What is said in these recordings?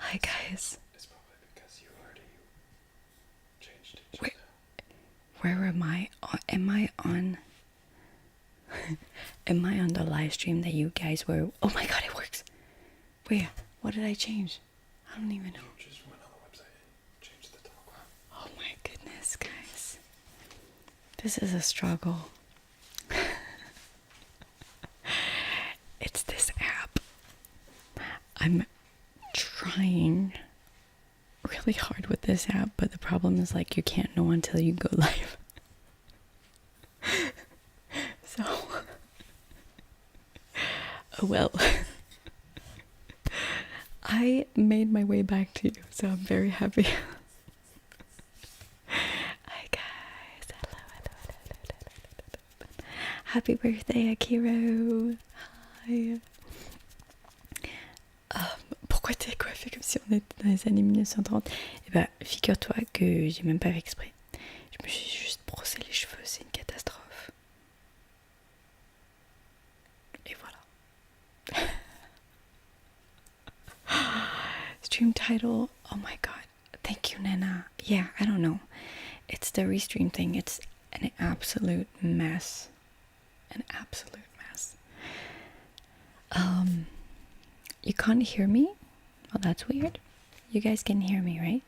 Hi guys. It's probably because you already changed it Wait, just where am I? Am I on? Am I on the live stream that you guys were? Oh my god, it works. Wait, what did I change? I don't even know. now. You just went on the website and changed the top. Oh my goodness, guys. This is a struggle. It's this app. I'm trying really hard with this app, but the problem is like you can't know until you go live. So, oh well. I made my way back to you, so I'm very happy. Hi guys. Hello, hello, hello, hello, hello. Happy birthday, Akiro. Hi. Pourquoi t'es coiffé comme si on était dans les années 1930? Eh ben, figure-toi que j'ai même pas fait exprès. Je me suis juste brossé les cheveux, c'est une catastrophe. Et voilà. Stream title, oh my god. Thank you, Nana. Yeah, I don't know. It's the restream thing. It's an absolute mess. An absolute mess. You can't hear me? Well, that's weird. You guys can hear me, right?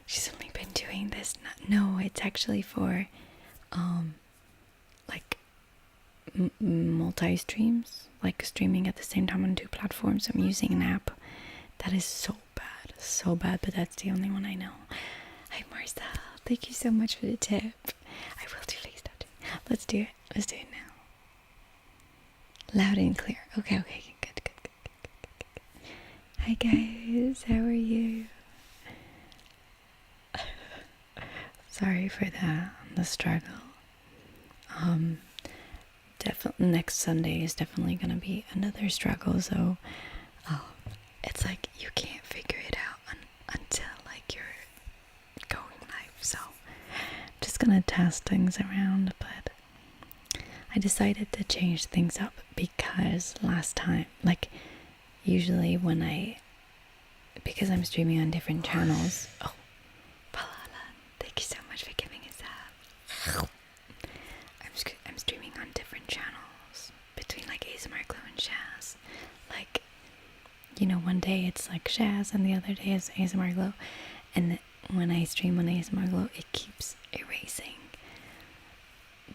She's only been doing this. No, it's actually for, like, multi-streams. Like, streaming at the same time on 2 platforms. I'm using an app that is so bad, but that's the only one I know. Hi, Marcel. Thank you so much for the tip. I will do face touching. Let's do it. Let's do it now. Loud and clear. Okay, good. Hi guys, how are you? Sorry for the struggle. Definitely next Sunday is definitely gonna be another struggle. So, it's like you can't figure it out until like you're going live. So, I'm just gonna test things around, but I decided to change things up because last time, like, usually because I'm streaming on different channels. Oh, Palala, thank you so much for giving us that. I'm streaming on different channels between like ASMR Glow and Shaz. Like, you know, one day it's like Shaz and the other day is ASMR Glow. And when I stream on ASMR Glow, it keeps erasing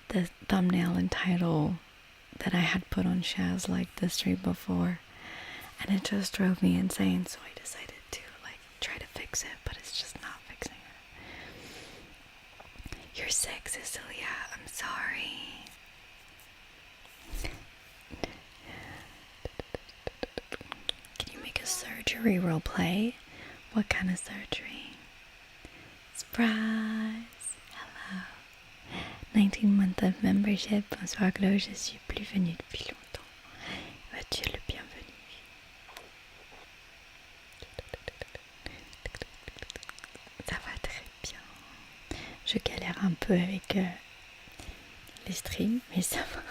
the thumbnail and title that I had put on Shaz like the stream before, and it just drove me insane. So I decided to like try to fix it, but it's just not fixing it. You're sick, Cecilia. I'm sorry. Can you make a surgery roleplay? What kind of surgery? Surprise! Hello. 19 months of membership. Bonsoir Glo, je suis plus venue depuis longtemps. Tu es le bienvenu. Ça va très bien. Je galère un peu avec les streams, mais ça va.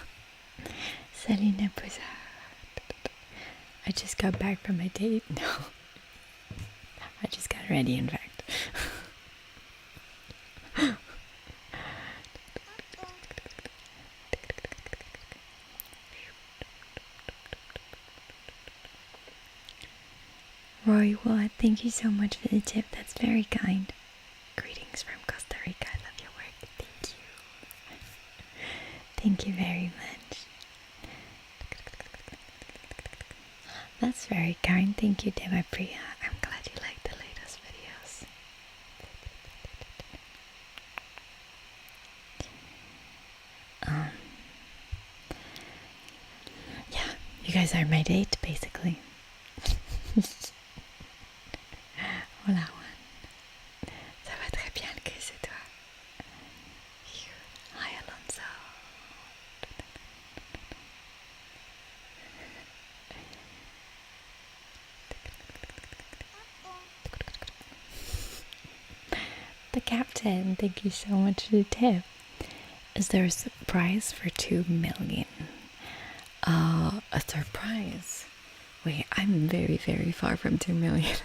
Salut Naposa. I just got back from my date. No. I just got ready, in fact. Roy Watt, thank you so much for the tip. That's very kind. Greetings from Costa Rica. I love your work. Thank you. Thank you very much. That's very kind. Thank you, Deva Priya. I'm glad you like the latest videos. Yeah, you guys are my date, basically. Hola Juan. Ça va très bien, Chris, et toi? Hi Alonso. The captain, thank you so much for the tip. Is there a surprise for 2 million? A surprise? Wait, I'm very, very far from 2 million.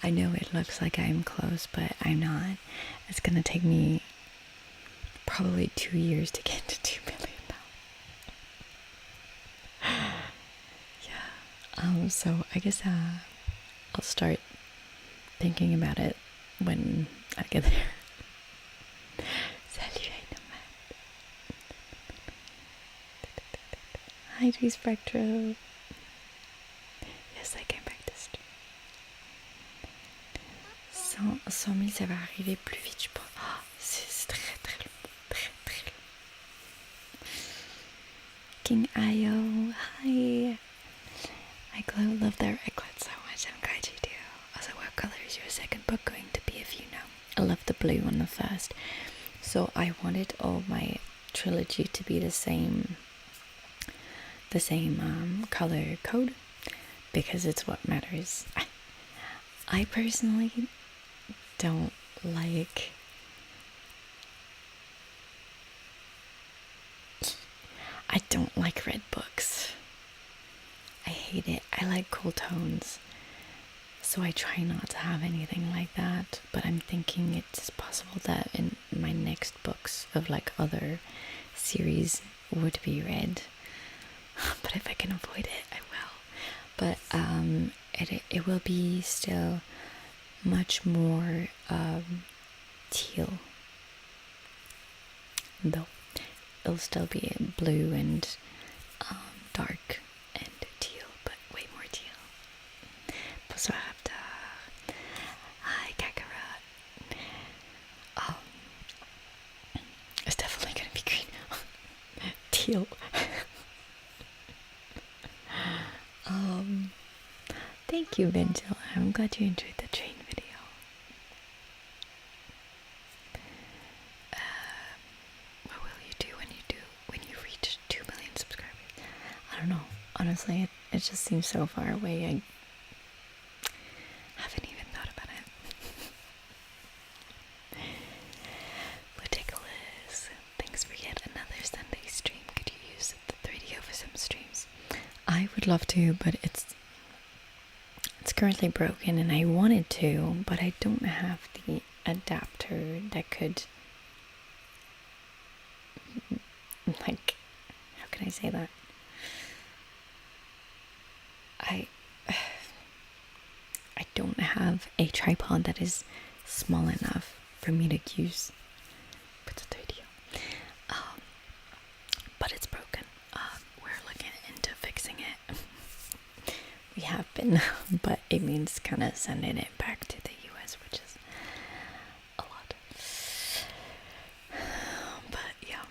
I know it looks like I'm close, but I'm not. It's gonna take me probably 2 years to get to 2 million now. Yeah. So I guess I'll start thinking about it when I get there. Salut, nomade. Hi, G Spectro. Yes, I came back to stream. Sans mille, ça va arriver plus vite, je pense. Oh, c'est très très long. Très très long. King Io, hi. I love their records so much. I'm glad you do. Also, what color is your second book going to be, if you know? I love the blue on the first. So I wanted all my trilogy to be the same color code because it's what matters. I personally don't like red books. I hate it. I like cool tones. So I try not to have anything like that, but I'm thinking it's possible that in my next books of like other series would be red. But if I can avoid it, I will. But it will be still much more teal, though it'll still be blue and dark and teal, but way more teal. Bonsoir Raptor. Hi Kakarot. It's definitely gonna be green. Teal. Thank you, Ventilla. I'm glad you enjoyed the train video. What will you do when you reach 2 million subscribers? I don't know. Honestly, it just seems so far away. I haven't even thought about it. Ridiculous. Thanks for yet another Sunday stream. Could you use the 3DO for some streams? I would love to, but it's currently broken and I wanted to, but I don't have the adapter that could, like, how can I say that? I don't have a tripod that is small enough for me to use with the 3DO. But it's broken. We're looking into fixing it. We have been, but it means kind of sending it back to the US, which is a lot. But yeah.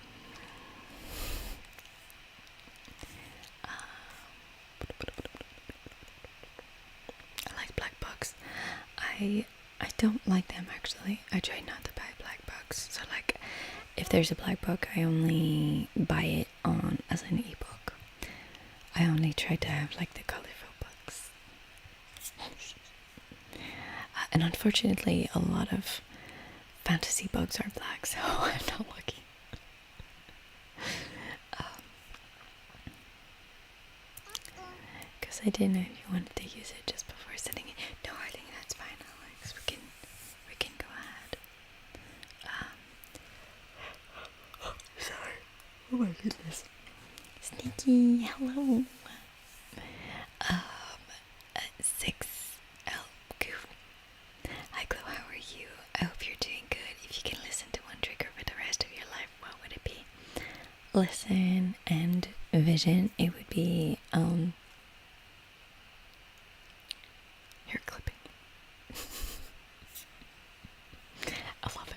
I like black books. I don't like them actually. I try not to buy black books. So like, if there's a black book, I only buy it as an ebook. I only try to have like the colorful books. And unfortunately, a lot of fantasy books are black, so I'm not lucky. Because I didn't know if you wanted to use it just before setting it. No, I think that's fine, Alex. We can go ahead. Sorry. Oh my goodness. Sneaky, hello. 6L Goof. Hi Chloe, how are you? I hope you're doing good. If you can listen to one trigger for the rest of your life, what would it be? Listen and vision. It would be hair clipping. I love it.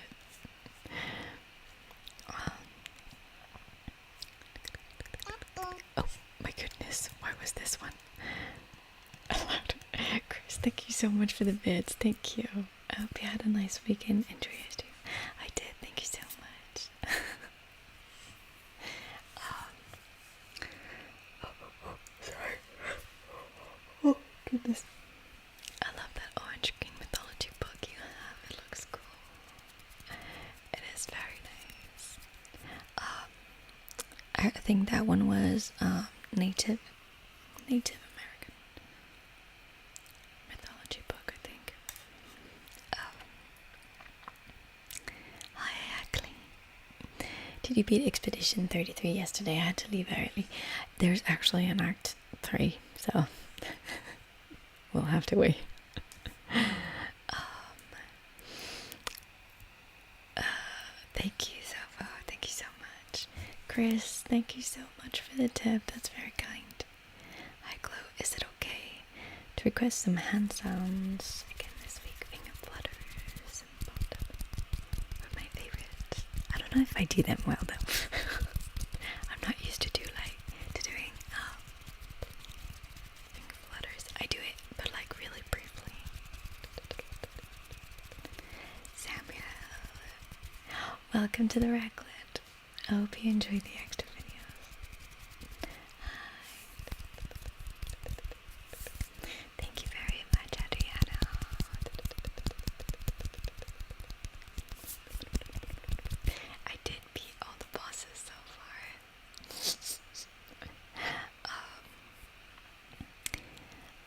Oh my goodness, why was this one allowed? Chris, thank you so much for the vids. Thank you. I hope you had a nice weekend. Enjoy your stream. I did. Thank you so much. Sorry. Oh goodness. I love that orange green mythology book you have. It looks cool. It is very nice. I think that one was native Native American mythology book, I think. Hi, Ackley. Did you beat Expedition 33 yesterday? I had to leave early. There's actually an Act 3, so we'll have to wait. Thank you so far. Thank you so much. Chris, thank you so much for the tip. That's very kind. Hi, Chloe. Is it okay to request some hand sounds again this week? Finger flutters and are my favorite. I don't know if I do them well though. I'm not used to doing finger flutters. I do it, but like really briefly. Samuel, welcome to the Raglet. I hope you enjoyed the extra videos. Thank you very much, Adriana. I did beat all the bosses so far.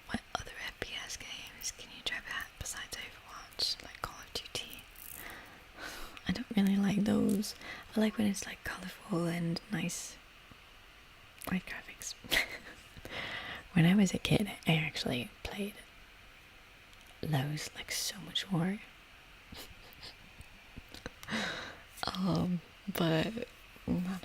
What other FPS games can you try that besides Overwatch, like Call of Duty? I don't really like those. I like when it's like colorful and nice, like graphics. When I was a kid, I actually played those like so much more. But not anymore.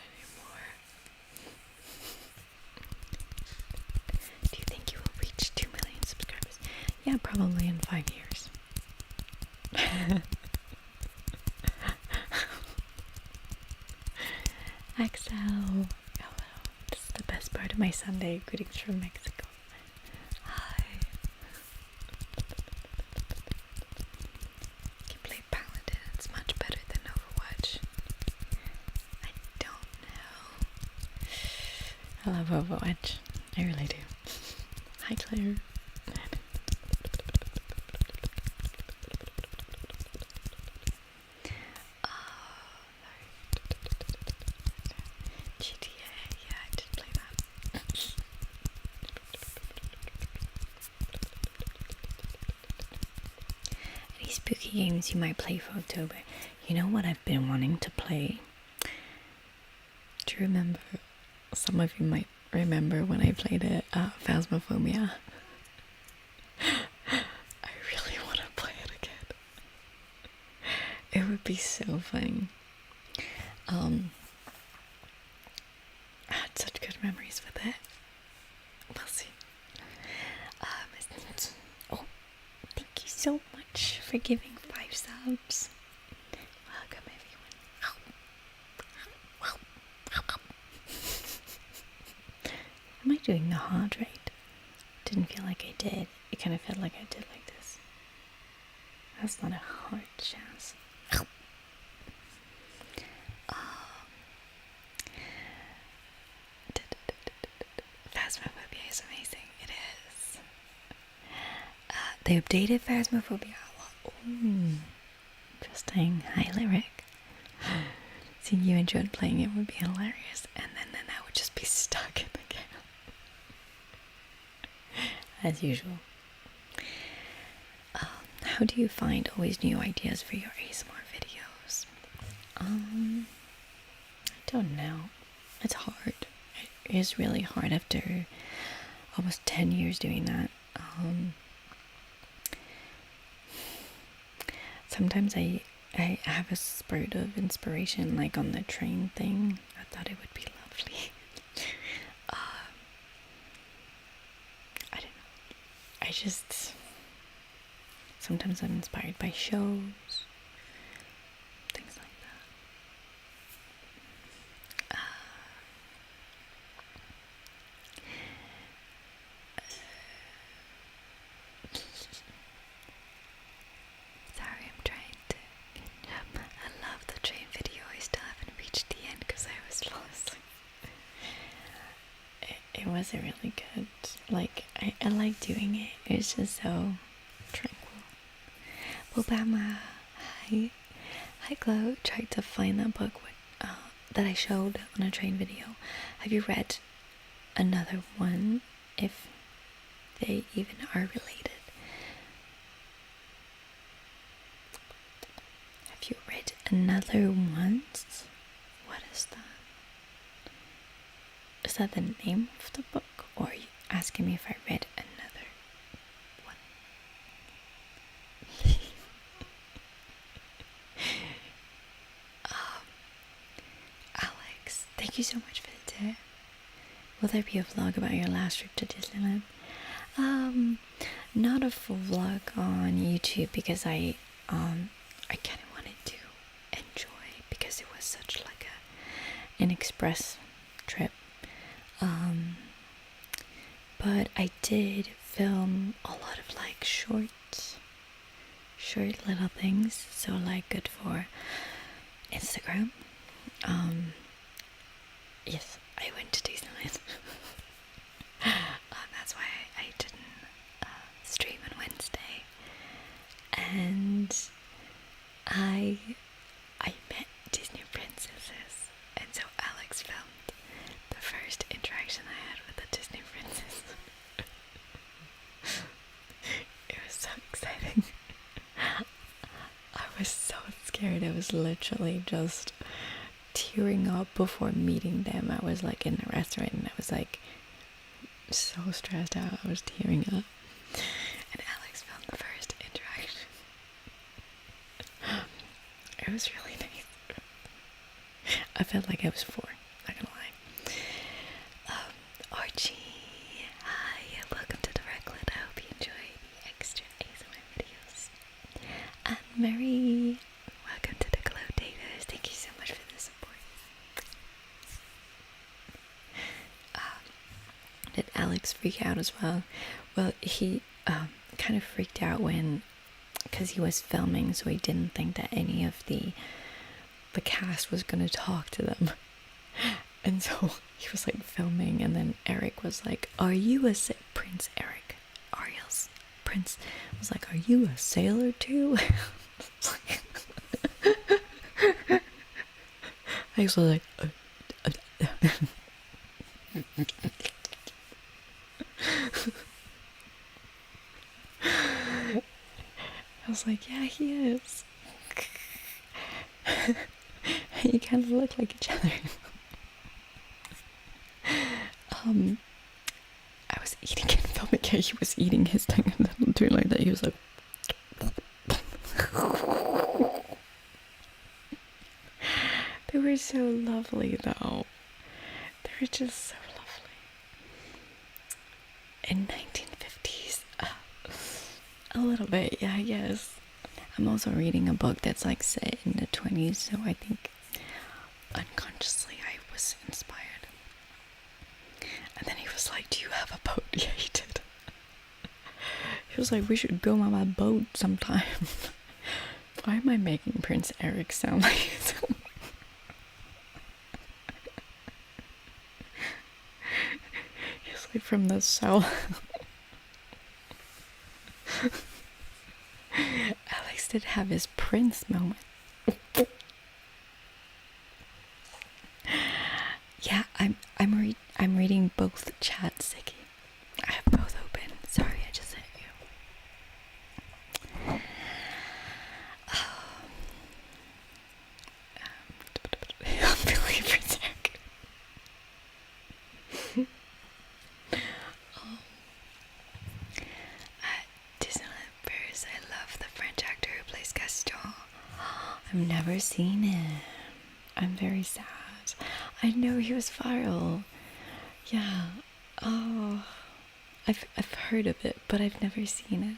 Do you think you will reach 2 million subscribers? Yeah, probably in 5 years. Axel, hello. This is the best part of my Sunday. Greetings from Mexico. Hi. You play Paladin. It's much better than Overwatch. I don't know. I love Overwatch. I really do. Hi, Claire. GTA, yeah, I did play that. Any spooky games you might play for October? You know what I've been wanting to play? Do you remember? Some of you might remember when I played it, Phasmophobia. I really want to play it again. It would be so funny. I had such good memories with it. We'll see. Oh, thank you so much for giving 5 subs. Welcome, everyone. Am I doing the heart rate? Didn't feel like I did. It kind of felt like I did like this. That's not a heart chance. Phasmophobia is amazing. It is. They updated Phasmophobia. Ooh, interesting. Hi, Lyric. Seeing you enjoyed playing it would be hilarious, and then I would just be stuck in the game. As usual. How do you find always new ideas for your ASMR videos? I don't know. It's hard. It is really hard after almost 10 years doing that. Sometimes I have a spurt of inspiration, like on the train thing. I thought it would be lovely. I don't know. I just... Sometimes I'm inspired by shows. Things like that. Sorry, I'm trying to catch up. I love the train video. I still haven't reached the end because I was lost. It wasn't really good. Like, I like doing it. It's just so tranquil. Obama, hi. Hi, Chloe. Tried to find that book that I showed on a train video. Have you read another one? if they even are related. Have you read Another Once? What is that? Is that the name of the book? Or are you asking me if I read another one? Alex, thank you so much for the tip. Will there be a vlog about your last trip to Disneyland? Not a full vlog on YouTube because I kind of wanted to enjoy, because it was such like an express trip. But I did film a lot of like short little things, so like good for Instagram. Yes, I went to Disneyland. That's why I didn't stream on Wednesday, and I met Disney princesses, and so Alex filmed the first interaction I had with a Disney princess. It was so exciting. I was so scared. I was literally just tearing up before meeting them. I was like in the restaurant and I was like so stressed out. I was tearing up. And Alex filmed the first interaction. It was really nice. I felt like I was 4, not gonna lie. Archie, hi, welcome to the Reclet. I hope you enjoy the extra ASMR videos. And Mary, welcome to the Glow Daters. Thank you so much for the support. Did Alex freak out as well? Well, he kind of freaked out because he was filming, so he didn't think that any of the cast was gonna talk to them. And so he was like filming, and then Eric was like, "Are you Prince Eric? Ariel's prince was like, "Are you a sailor too?" I was like, I was like, "Yeah, he is." You kind of look like each other. I was eating and filming. Yeah, he was eating his thing and then doing like that. He was like, they were so lovely though. They were just so lovely. In 1950s, a little bit, yeah, I guess. I'm also reading a book that's like set in the 20s, so I think unconsciously I was inspired. And then he was like, "Do you have a boat?" Yeah, he did. He was like, "We should go on my boat sometime." Why am I making Prince Eric sound like he's he's like from the south? Alex did have his prince moment. Yeah, I'm reading both chat, Siggy. I have both open. Sorry, I just hit you. Billy Prince Eric. Disneyland Paris. I love the French actor who plays Gaston. I've never seen it. I'm very sad. I know he was viral. Yeah. Oh, I've heard of it, but I've never seen it.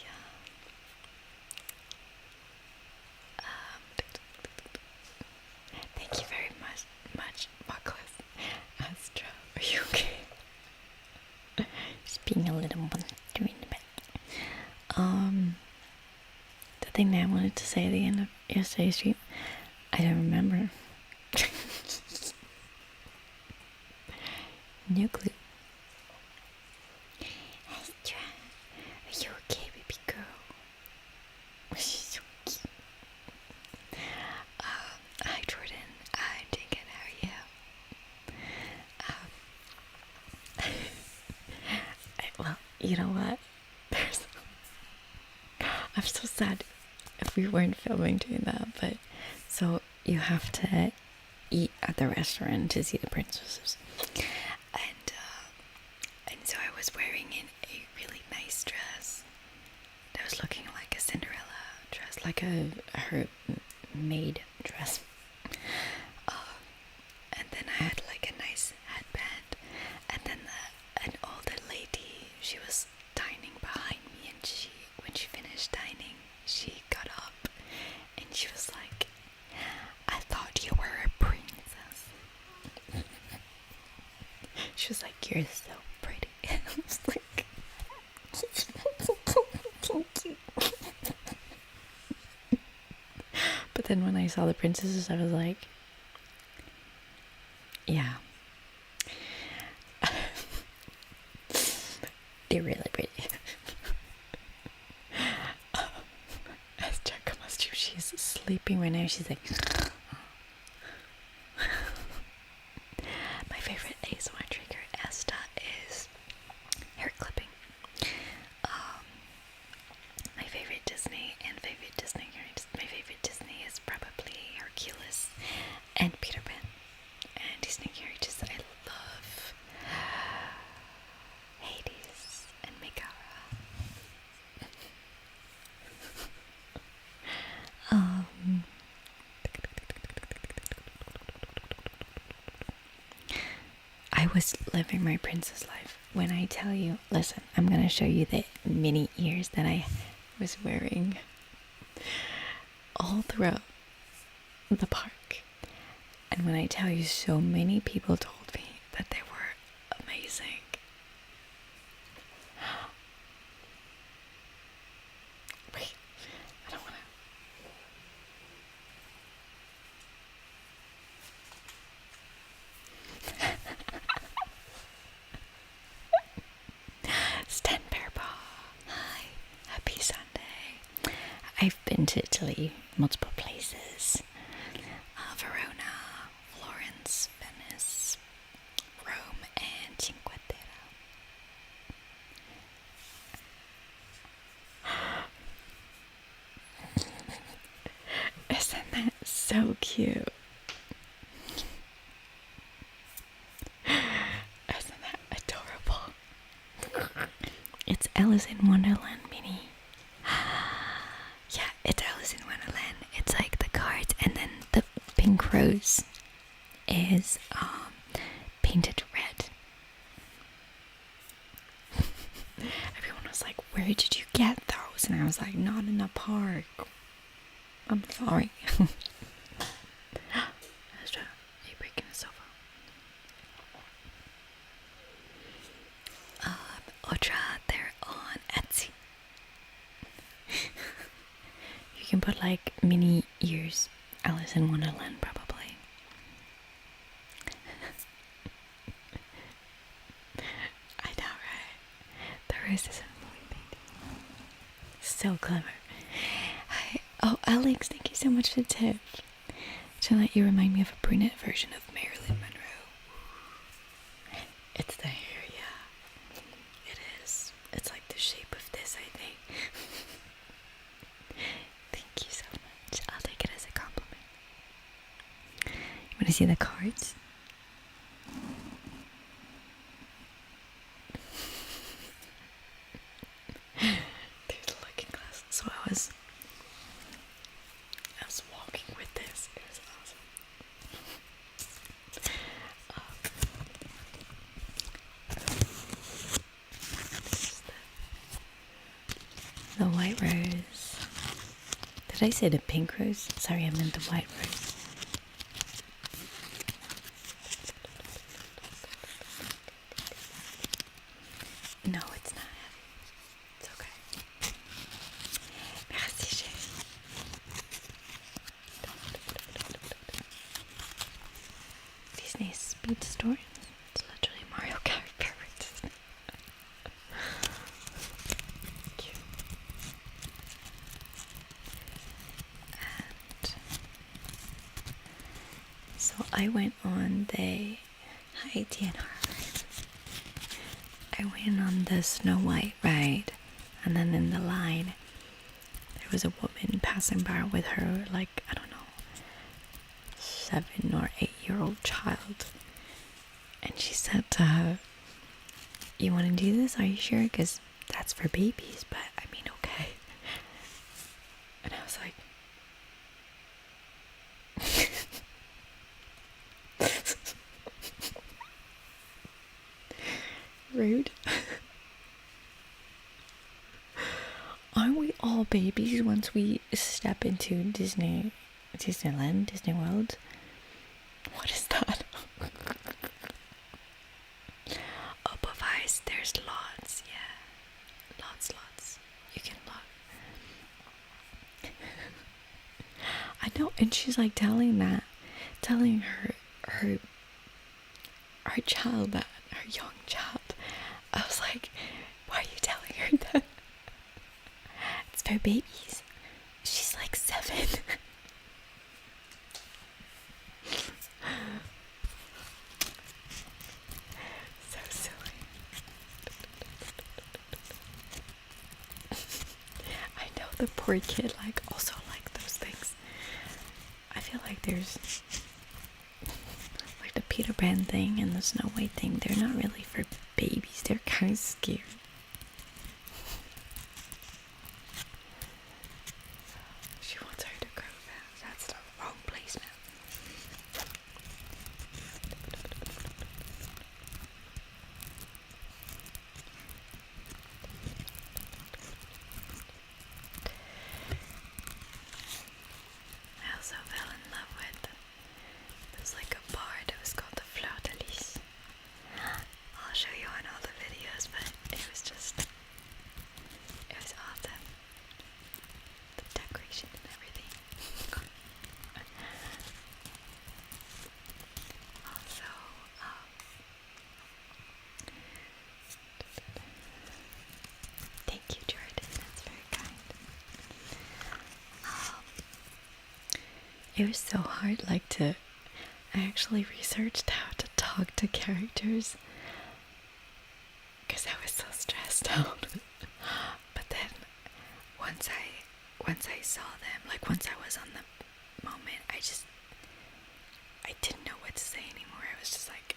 Yeah. Thank you very much, Marcus. Astra, are you okay? Just being a little monster in the back. The thing that I wanted to say at the end of yesterday's stream, I don't remember. No clue. Astra, are you okay, baby girl? She's so cute. Hi, Jordan. I'm doing good. How are you? you know what? There's, I'm so sad if we weren't filming doing that, but so you have to eat at the restaurant to see the princesses, and so I was wearing a really nice dress that was looking like a Cinderella dress, like her maid dress. And then I had like a nice headband, and then an older lady, she was dining behind me, and when she finished dining, she got up and she was like, "I thought you were a princess." She was like, "You're so pretty." I was like, thank you. But then when I saw the princesses, I was like, yeah. They're really pretty. As Jack Costume, she's sleeping right now. She's like, my favorite ASMR trigger, Esta, is hair clipping. My favorite Disney characters. My favorite Disney is probably Hercules and Peter Pan. And Disney characters I love, Hades and Megara. I was living my princess life. When I tell you, listen, I'm gonna show you the mini ears that I was wearing all throughout the park. And when I tell you, so many people told me that they were amazing. Wait, I don't want to. Stan Bearpaw. Hi, happy Sunday. I've been to Italy, multiple places. Verona, Florence, Venice, Rome, and Cinque Terre. Isn't that so cute? Isn't that adorable? It's Alice in Wonderland, Minnie. Yeah, it's Alice in Wonderland. It's like the cards, and then the pink rose is painted red. Everyone was like, "Where did you get those?" And I was like, "Not in the park. I'm sorry." Astra, are you breaking the sofa? Ultra, they're on Etsy. You can put like mini ears, Alice in Wonderland, probably. I know, right? The rose isn't really painted. So clever. Hi. Oh, Alex, thank you so much for the tip. Tonight you remind me of a brunette version of Marilyn Monroe. It's the hair, yeah. It is. It's like the shape of this, I think. Thank you so much. I'll take it as a compliment. You want to see the cards? There's the looking glass. So I was walking with this. It was awesome. This is the white rose. Did I say the pink rose? Sorry, I meant the white rose. No, it's not heavy. It's okay. Merci, chérie. Disney Speedstorm. It's literally Mario Kart characters. Cute. And so I went on the hi DNR. I I went on the Snow White ride, and then in the line, there was a woman passing by with her, like, I don't know, 7 or 8-year-old child. And she said to her, "You want to do this? Are you sure? Because that's for babies, but I mean, okay." And I was like, rude. Aren't we all babies once we step into Disneyland, Disney World? What is that? Up of ice, there's lots, yeah. Lots. You can look. I know, and she's like telling her child that, her young child. I was like, why are you telling her that? It's for babies. She's like 7. So silly. I know, the poor kid also like those things. I feel like there's like the Peter Pan thing and the Snow White thing, they're not really for babies. They're kind of scary. She wants her to grow fast. That's the wrong place now. I also fell in love with, there's like a bar that was called the Fleur de Lis. I'll show you on all the videos, but it was awesome. The decoration and everything. Also, thank you, Jordan. That's very kind. It was so hard, I actually researched how to talk to characters because I was so stressed out. But then once I saw them, once I was on the moment, I didn't know what to say anymore. I was just like,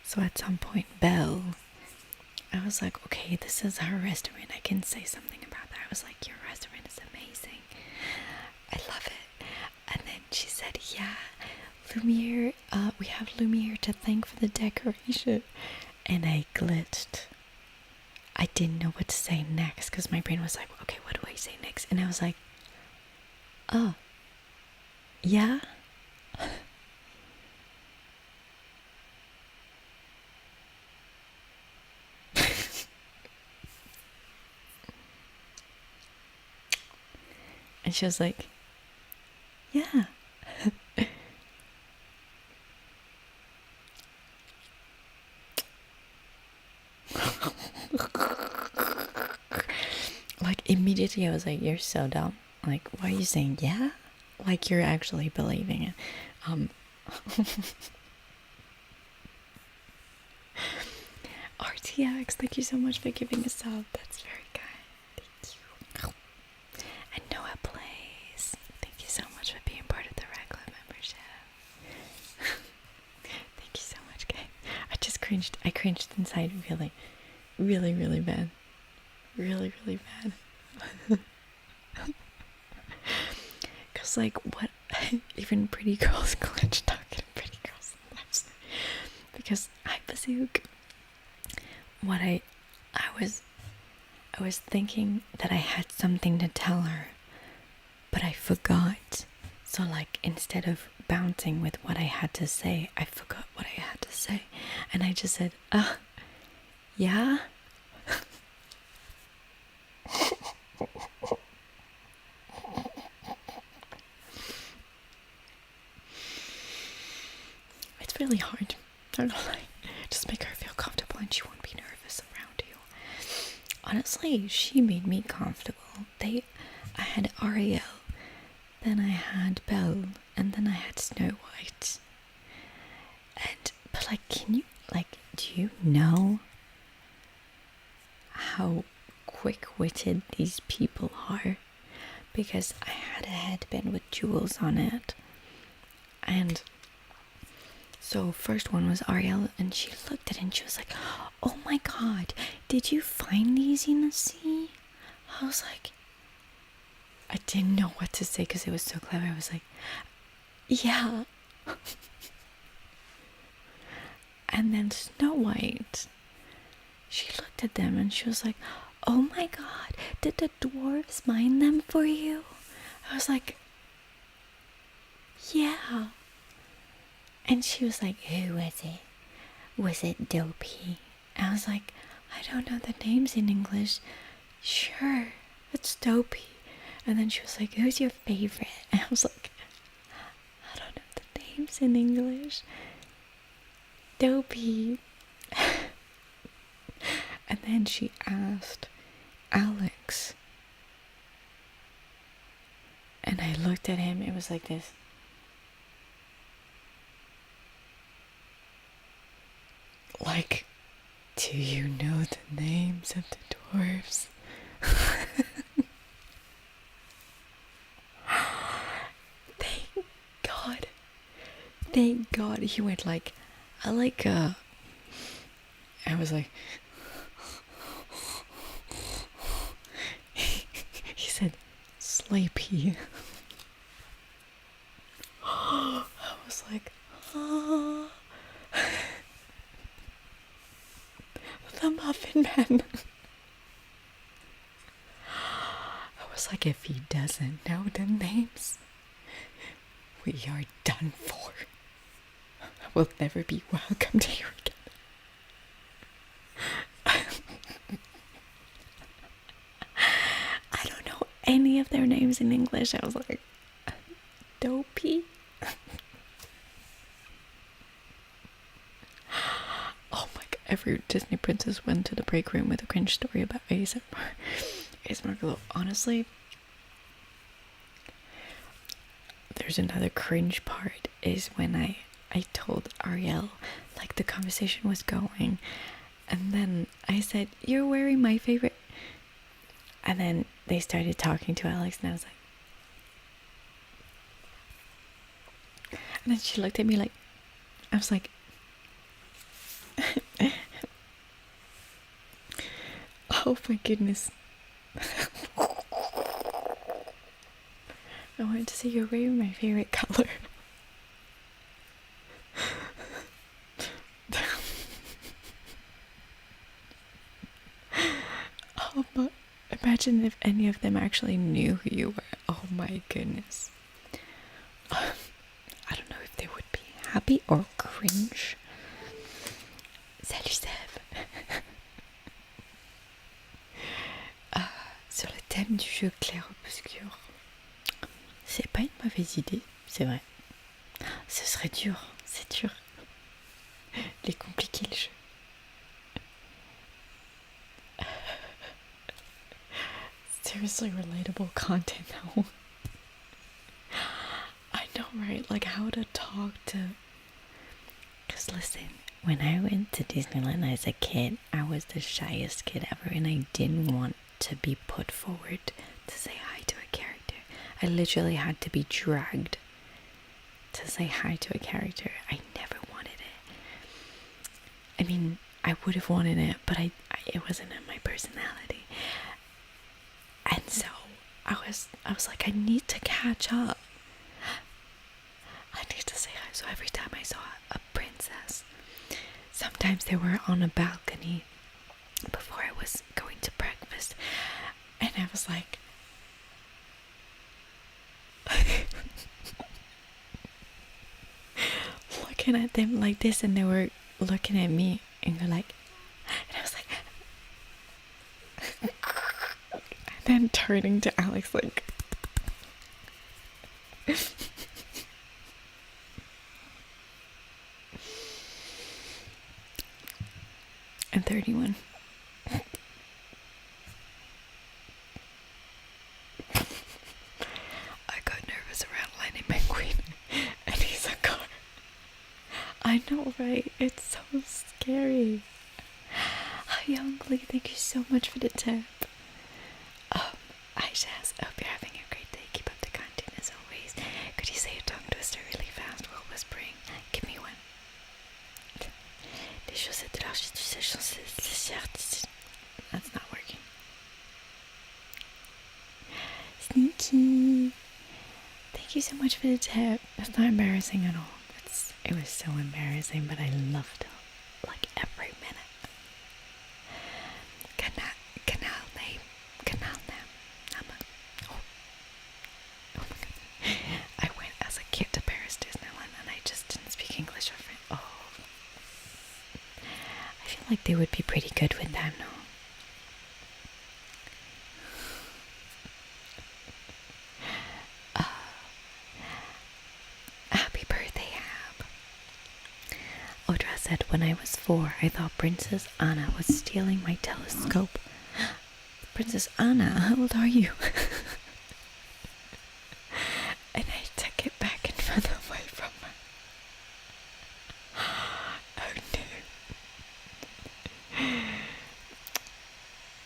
so at some point, Belle, I was like, okay, this is our restaurant. I can say something about that. I was like, your restaurant is amazing. I love it. And then she said, yeah, Lumiere, we have Lumiere to thank for the decoration. And I glitched. I didn't know what to say next because my brain was like, okay, what do I say next? And I was like, oh, yeah? And she was like, yeah. Immediately I was like, you're so dumb. Why are you saying yeah? You're actually believing it. RTX, thank you so much for giving a sub. That's very kind. Thank you. And Noah Plays, thank you so much for being part of the Red Club membership. Thank you so much, guys. I just cringed. I cringed inside really, really, really bad. Really, really bad. Because what even pretty girls glitch talking to pretty girls sometimes. Because I bazook. I was thinking that I had something to tell her, but I forgot. So instead of bouncing with what I had to say, I forgot what I had to say, and I just said, yeah. It's really hard. I don't know, just make her feel comfortable and she won't be nervous around you. Honestly, she made me comfortable. I had Ariel, then I had Belle, and then I had Snow White. But can you, do you know talented these people are, because I had a headband with jewels on it. And so first one was Ariel, and she looked at it and she was like, oh my god, did you find these in the sea? I was like, I didn't know what to say because it was so clever. I was like, yeah. And then Snow White, she looked at them and she was like, oh my god, did the dwarves mine them for you? I was like, yeah. And she was like, who was it? Was it Dopey? I was like, I don't know the names in English. Sure, it's Dopey. And then she was like, who's your favorite? And I was like, I don't know the names in English. Dopey. And then she asked Alex. And I looked at him, it was like this. Like, do you know the names of the dwarves? Thank God. Thank God. He went like, I was like, he said, Sleepy. I was like, oh. The Muffin Man. I was like, if he doesn't know the names, we are done for. I will never be welcomed here again. I don't know any of their names in English. I was like, Dopey. Oh my god, every Disney princess went to the break room with a cringe story about ASMR. ASMR Glow. Honestly, there's another cringe part is when I told Ariel, like, the conversation was going, and then I said, you're wearing my favorite, and then they started talking to Alex, and I was like, and then she looked at me like, I was like, oh my goodness. I wanted to say you're wearing my favorite color. Oh my, imagine if any of them actually knew who you were. Oh my goodness. I don't know if they would be happy or cringe. Salut Sève. Sur le thème du jeu clair-obscur, c'est pas une mauvaise idée, c'est vrai. Ce serait dur, c'est dur. Il est compliqué le jeu. Seriously relatable content now. I know, right? Like how to talk to... Because listen, when I went to Disneyland as a kid, I was the shyest kid ever, and I didn't want to be put forward to say hi to a character. I literally had to be dragged to say hi to a character. I never wanted it. I mean, I would have wanted it, but it wasn't in my personality. And so I was like, I need to catch up. I need to say hi. So every time I saw a princess, sometimes they were on a balcony before I was going to breakfast, and I was like, looking at them like this, and they were looking at me, and they're like, and I was like, and then turning to Alex like, and 31. I got nervous around Lightning McQueen, and he's a car. I know, right? It's so scary. Hi, Young Lee, thank you so much for the tip. Hi Jazz, I hope you're having a great day. Keep up the content as always. Could you say a tongue twister really fast while whispering? Give me one. That's not working. Sneaky. Thank you so much for the tip. It's not embarrassing at all. It was so embarrassing, but I loved it. Like every minute. Canal name. Oh my god. I went as a kid to Paris Disneyland and I just didn't speak English or French. Oh. I feel like they would be pretty good with that, no? Happy birthday, Ab. Audra said, when I was 4, I thought Princess Anna was stealing my telescope. Princess Anna, how old are you? And I took it back and ran away from her. Oh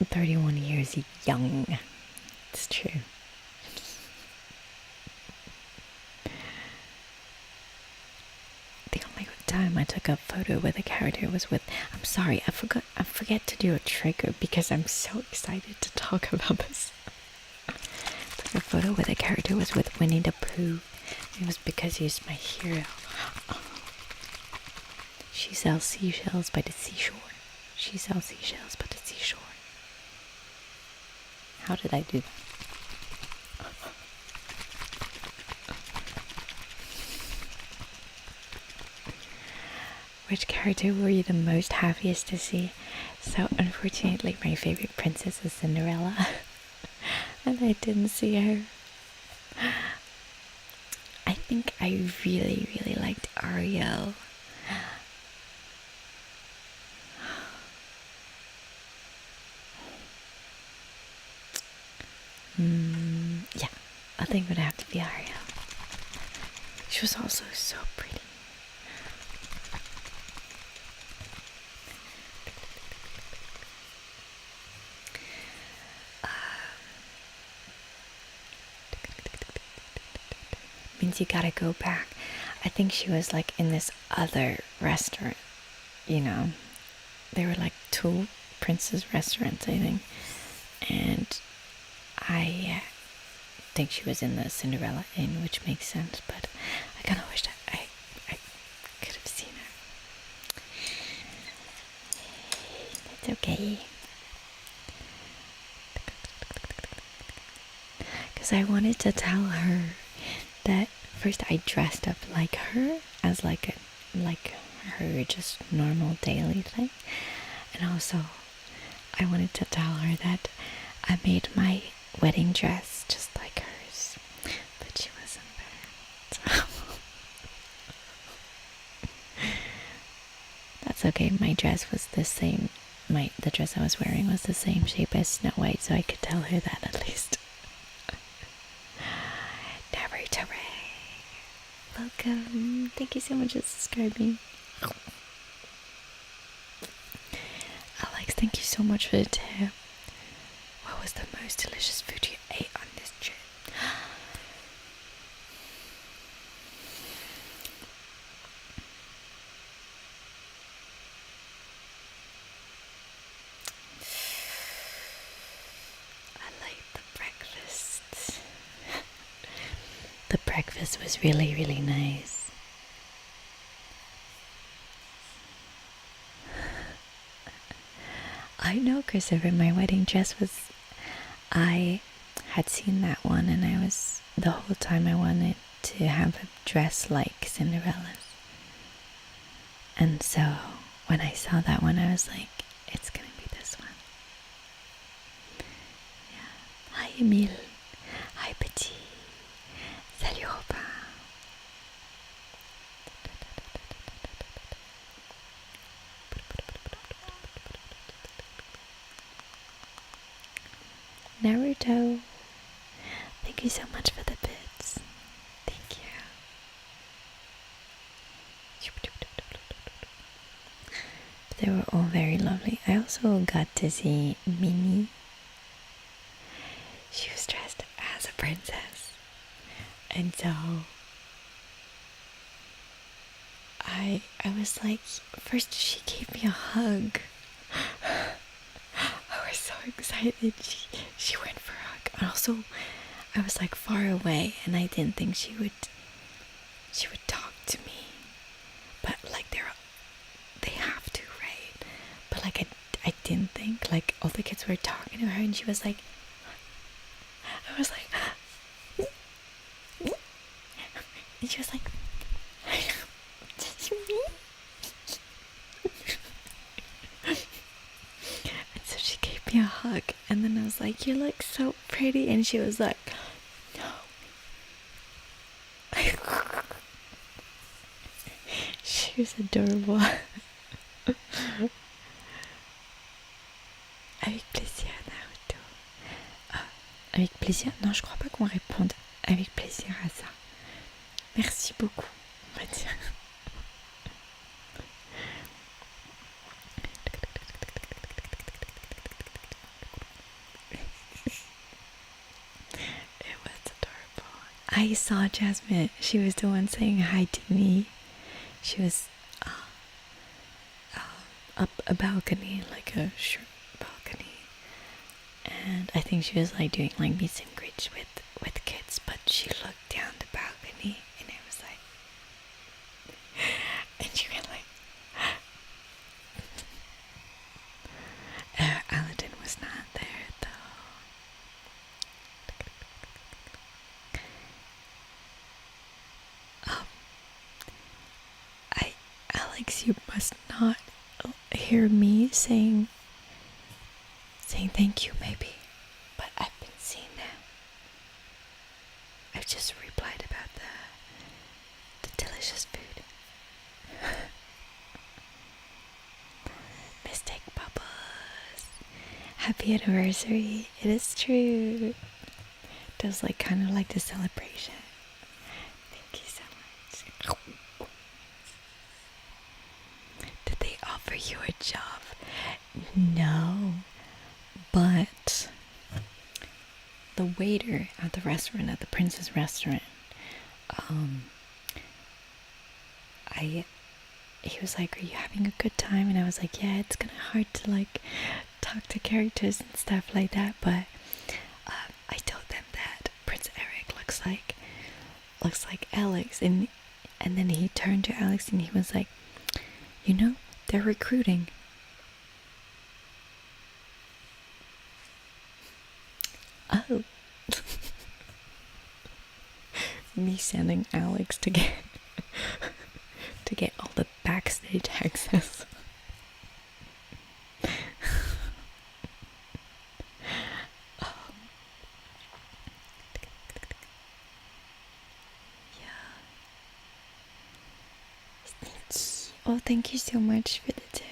no. 31 years young. It's true. The only time I took a photo with a character was with... I'm sorry, I forget to do a trigger because I'm so excited to talk about this. Took a photo with a character was with Winnie the Pooh. It was because he's my hero. Oh. She sells seashells by the seashore. She sells seashells by the seashore. How did I do that? Which character were you the most happiest to see? So unfortunately my favorite princess is Cinderella. And I didn't see her. I think I really, really liked Ariel. Yeah, I think it would have to be Ariel. She was also so pretty. Means you gotta go back. I think she was like in this other restaurant, you know. They were like 2 princess restaurants, I think. And I think she was in the Cinderella Inn, which makes sense, but I kind of wish that I could have seen her. It's okay. Because I wanted to tell her that first I dressed up like her, as like her just normal daily thing. And also I wanted to tell her that I made my wedding dress just like hers, but she wasn't there. So that's okay. My dress was the same. The dress I was wearing was the same shape as Snow White, so I could tell her that at least. Naruto Ray, welcome. Thank you so much for subscribing. Alex, thank you so much for the tip. What was the most delicious food you ate on this trip? I like the breakfast. The breakfast was really, really nice. I know, Christopher, my wedding dress was... I had seen that one and the whole time I wanted to have a dress like Cinderella's. And so when I saw that one, I was like, it's gonna be this one. Yeah. Hi, Emile. Hi, Petit. Salut, Robin. Naruto, thank you so much for the bits. Thank you. They were all very lovely. I also got to see Minnie she was dressed as a princess. And so I was like, first she gave me a hug. I was so excited. She went for a hug. And also I was like far away and I didn't think she would talk to me. But like they have to, right? But like I didn't think, like all the kids were talking to her and she was like, I was like, and she was like, and so she gave me a hug and then I was like, you look so pretty, and she was like, no. She was adorable. Avec plaisir, Naruto. Avec plaisir. Non, je crois pas qu'on réponde avec plaisir à ça. Merci beaucoup, on va dire. It was adorable. I saw Jasmine. She was the one saying hi to me. She was up a balcony, like a short balcony, and I think she was like doing like meet and greets with kids, but she looked down the balcony and it was like, and she went like, Aladdin was not there though. Alex, you must not hear me saying thank you, maybe, but I've been seeing them. I've just replied about the delicious food. Mistake Bubbles. Happy anniversary. It is true. It was like kind of like the celebration. Thank you so much. Did they offer you a job? No, but the waiter at the restaurant, at the Princess restaurant, he was like, are you having a good time? And I was like, yeah, it's kind of hard to like talk to characters and stuff like that, but I told them that Prince Eric looks like Alex, and then he turned to Alex and he was like, you know, they're recruiting. Oh. Me sending Alex to get all the backstage access. Oh, thank you so much for the tip.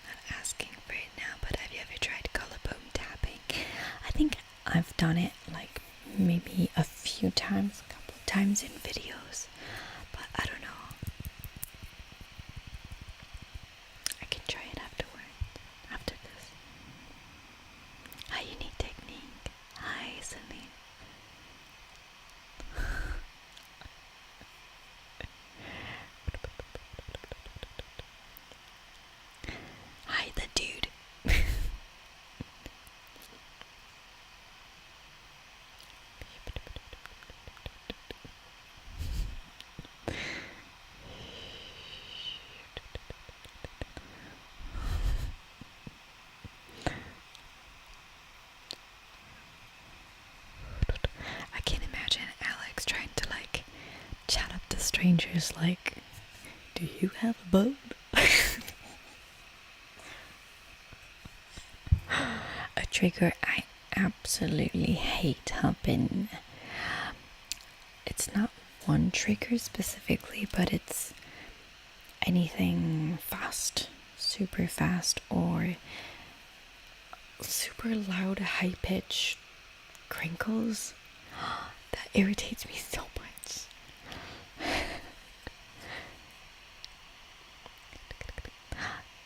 Not asking for it now, but have you ever tried collarbone tapping? I think I've done it like maybe a few times, a couple of times in videos, but I don't know. I can try it after this. Hi, Unique Technique. Hi, Celine. Hi, the dude. I can't imagine Alex trying to like chat up to strangers like, do you have a boat? A trigger I absolutely hate happen. It's not one trigger specifically, but it's anything fast, super fast, or super loud, high pitched crinkles. That irritates me so much.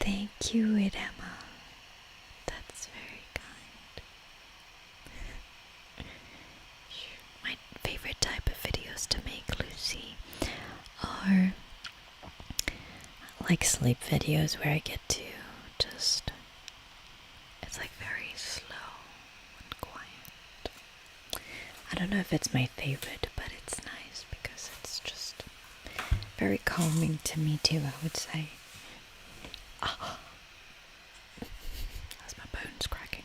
Thank you, Edema. That's very kind. or like sleep videos where I get to just, it's like very slow and quiet. I don't know if it's my favorite, but it's nice because it's just very calming to me too, I would say. Ah, that's my bones cracking.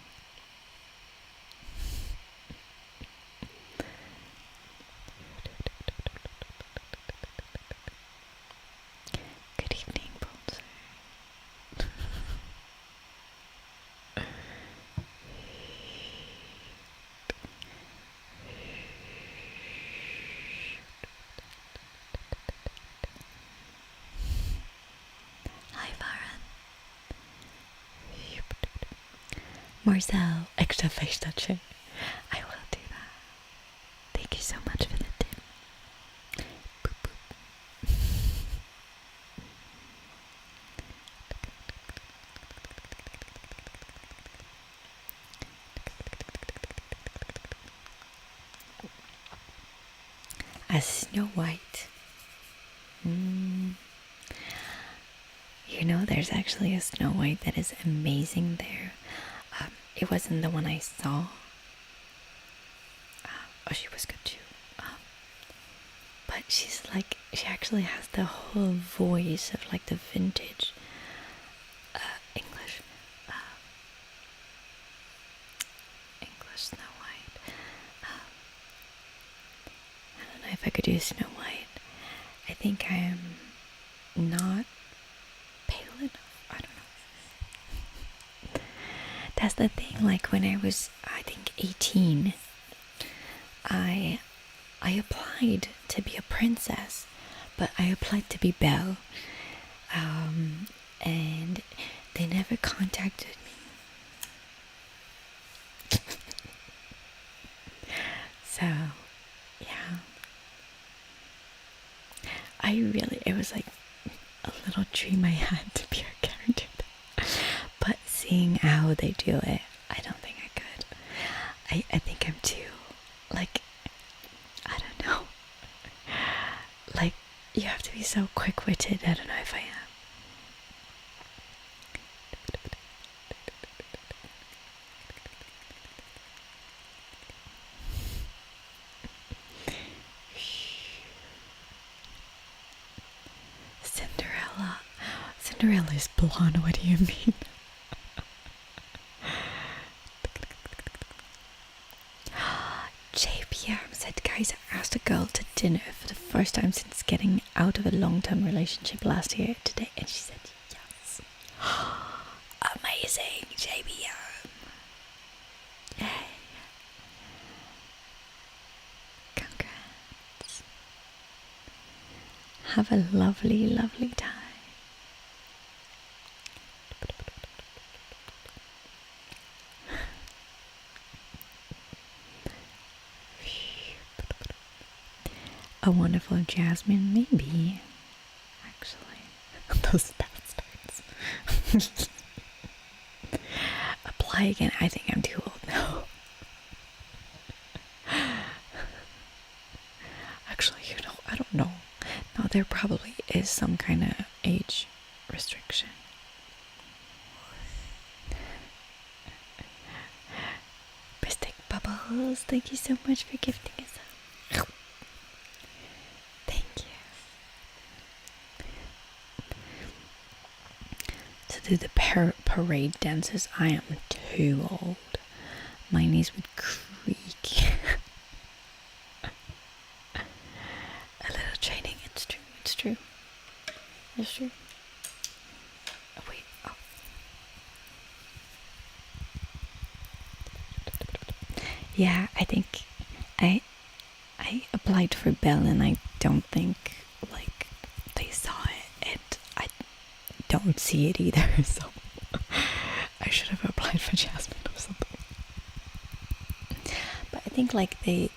Good evening, Bolzer. Hi, Farhan. Marcel, extra face touching. I will do that. Thank you so much for the tip. Boop, boop. As Snow White. You know, there's actually a Snow White that is amazing there. It wasn't the one I saw. Oh, she was good too. But she's like, she actually has the whole voice of like the vintage English Snow White. I don't know if I could do Snow White. I think I am not pale enough. I don't know. That's the thing. Like when I was, I think 18, I applied to be a princess, but I applied to be Belle, and they never contacted me. So, yeah. It was like a little dream I had to be a character. But seeing how they do it, I don't think I could. I think I'm too, like, I don't know. Like, you have to be so quick-witted. I don't know if I am. Cinderella is blonde. What do you mean? JPM said, guys, I asked a girl to dinner for the first time since getting out of a long-term relationship last year today, and she said yes. Amazing, JPM. Yay. Congrats. Have a lovely, lovely time. A Wonderful Jasmine, maybe. Actually, those bastards. Apply again. I think I'm too old now. Actually, I don't know. No, there probably is some kind of age restriction. Mystic Bubbles, thank you so much for gifting us up. Thank you. To do the parade dances, I am too old. My knees would creak. A little training, it's true. It's true. Oh, wait, oh. Yeah, I think I applied for Belle and I don't think like they saw it, and I don't see it either, so I should have applied for Jasmine or something. But I think like they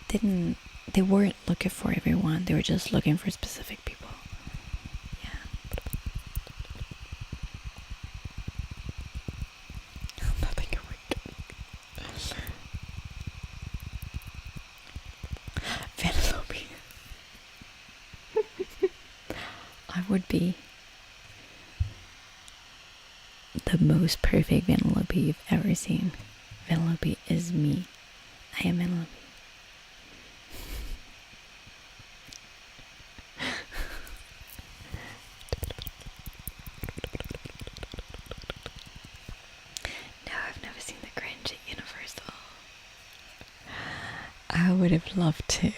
weren't looking for everyone, they were just looking for specific people. Nothing awake. Vanellope. would be the most perfect Vanellope you've ever seen. Vanellope is me. I am Vanellope. No, I've never seen The Grinch at Universal. I would have loved to.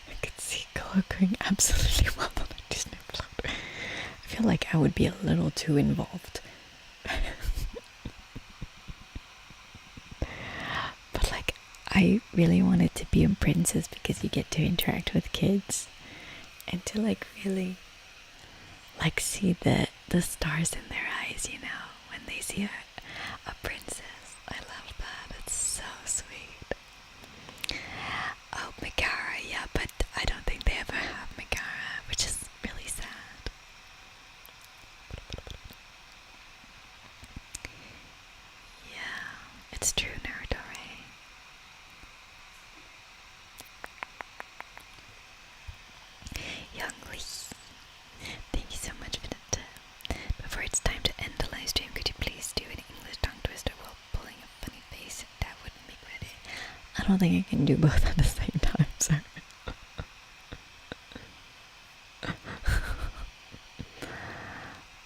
I could see Chloe going absolutely wild on a Disney float. I feel like I would be a little too involved. But like, I really wanted to be a princess because you get to interact with kids and to like really like see the stars in their eyes, you know, when they see a princess. I love that. It's so sweet. Oh, Megara, yeah, but I don't think they ever have Megara, which is really sad. Yeah, it's true, Naruto, right? Young Lee, thank you so much for the tip. Before it's time to end the live stream, could you please do an English tongue twister while pulling a funny face? That would make my day. I don't think I can do both at the same time, sorry.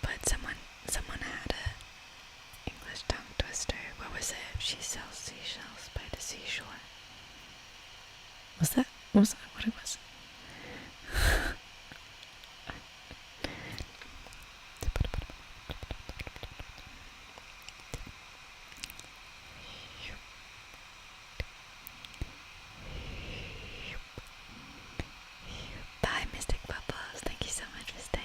But someone had a English tongue twister. What was it? She sells seashells by the seashore. Was that what it was? Bye, Mystic Bubbles. Thank you so much for staying.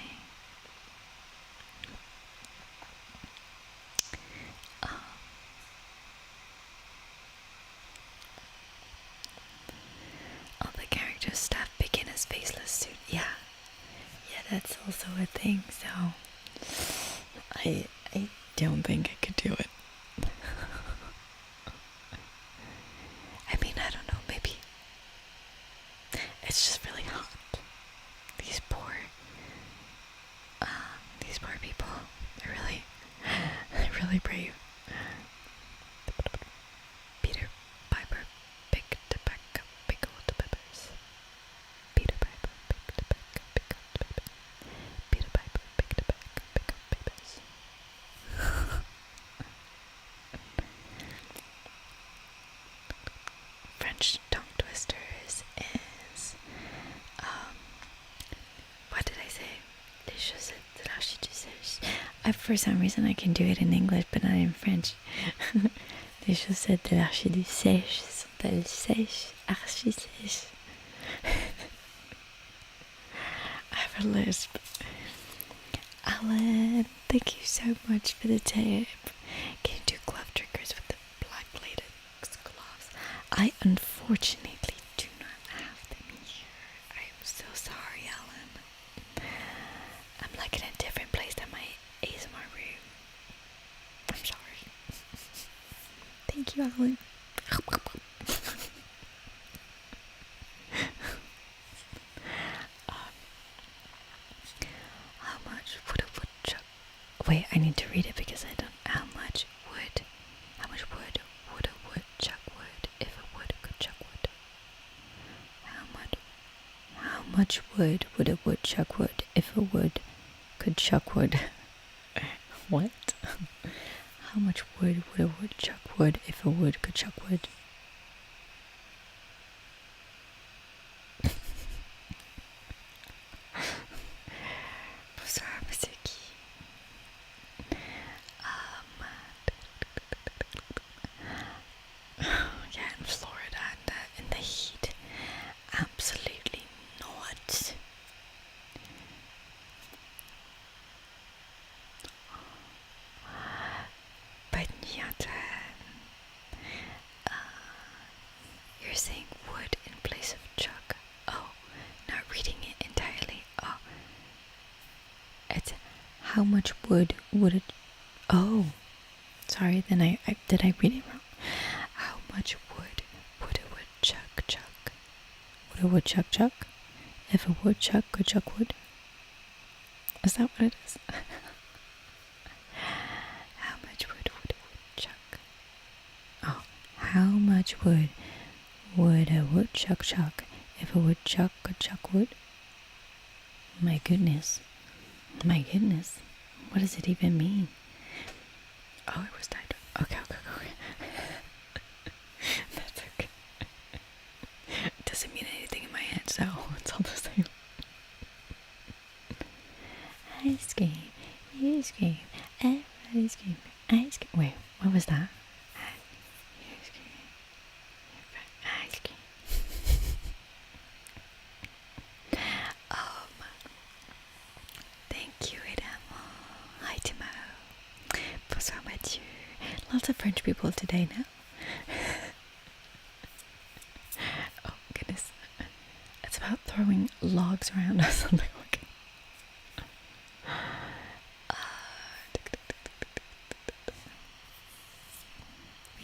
All the characters staff begin as faceless suit. Yeah, that's also a thing. So I don't think I could do it. I mean, I don't know. Maybe it's just really hot. These poor people. They're really brave. Peter Piper picked a pack of pickled peppers. Peter Piper picked a pack of pickled peppers. Peter Piper picked a pack of pickled peppers. French tongue twisters is what did I say? Les chaussettes de l'archiduchesse. For some reason I can do it in English but not in French. Les chaussettes de l'archiduchesse sont-elles sèches? Archi-sèches. I have a lisp. Alan, thank you so much for the tip. Can you do glove triggers with the black latex gloves? I unfortunately do not have them here. I am so sorry, Alan. I'm like in a different place than my ASMR room. I'm sorry. Thank you, Alan. How much would a woodchuck... Wait, I need to read it because I don't... How much wood would a woodchuck wood if a wood could chuck wood? How much wood would a woodchuck wood if a wood could chuck wood? What? How much wood would a woodchuck wood if a wood could chuck wood? Bonsoir, Monsieur Guy. Yeah, in Florida, in the heat, absolutely not. But yeah, how much wood would it... Oh, sorry, then did I read it wrong? How much wood would a woodchuck chuck? Would a woodchuck chuck? If a woodchuck could chuck wood? Is that what it is? How much wood would a woodchuck? Oh, how much wood would a woodchuck chuck if a woodchuck could chuck wood? My goodness. My goodness. What does it even mean? Oh, it was tied. Okay. That's okay. It doesn't mean anything in my head, so it's all the same. Ice cream, ice cream, everybody's cream, ice cream. Wait, what was that? Ice cream, ice cream. Thank you, Edamo. Hi, Timo. Bonsoir, Mathieu. Lots of French people today now. Oh, goodness. It's about throwing logs around or something. Okay.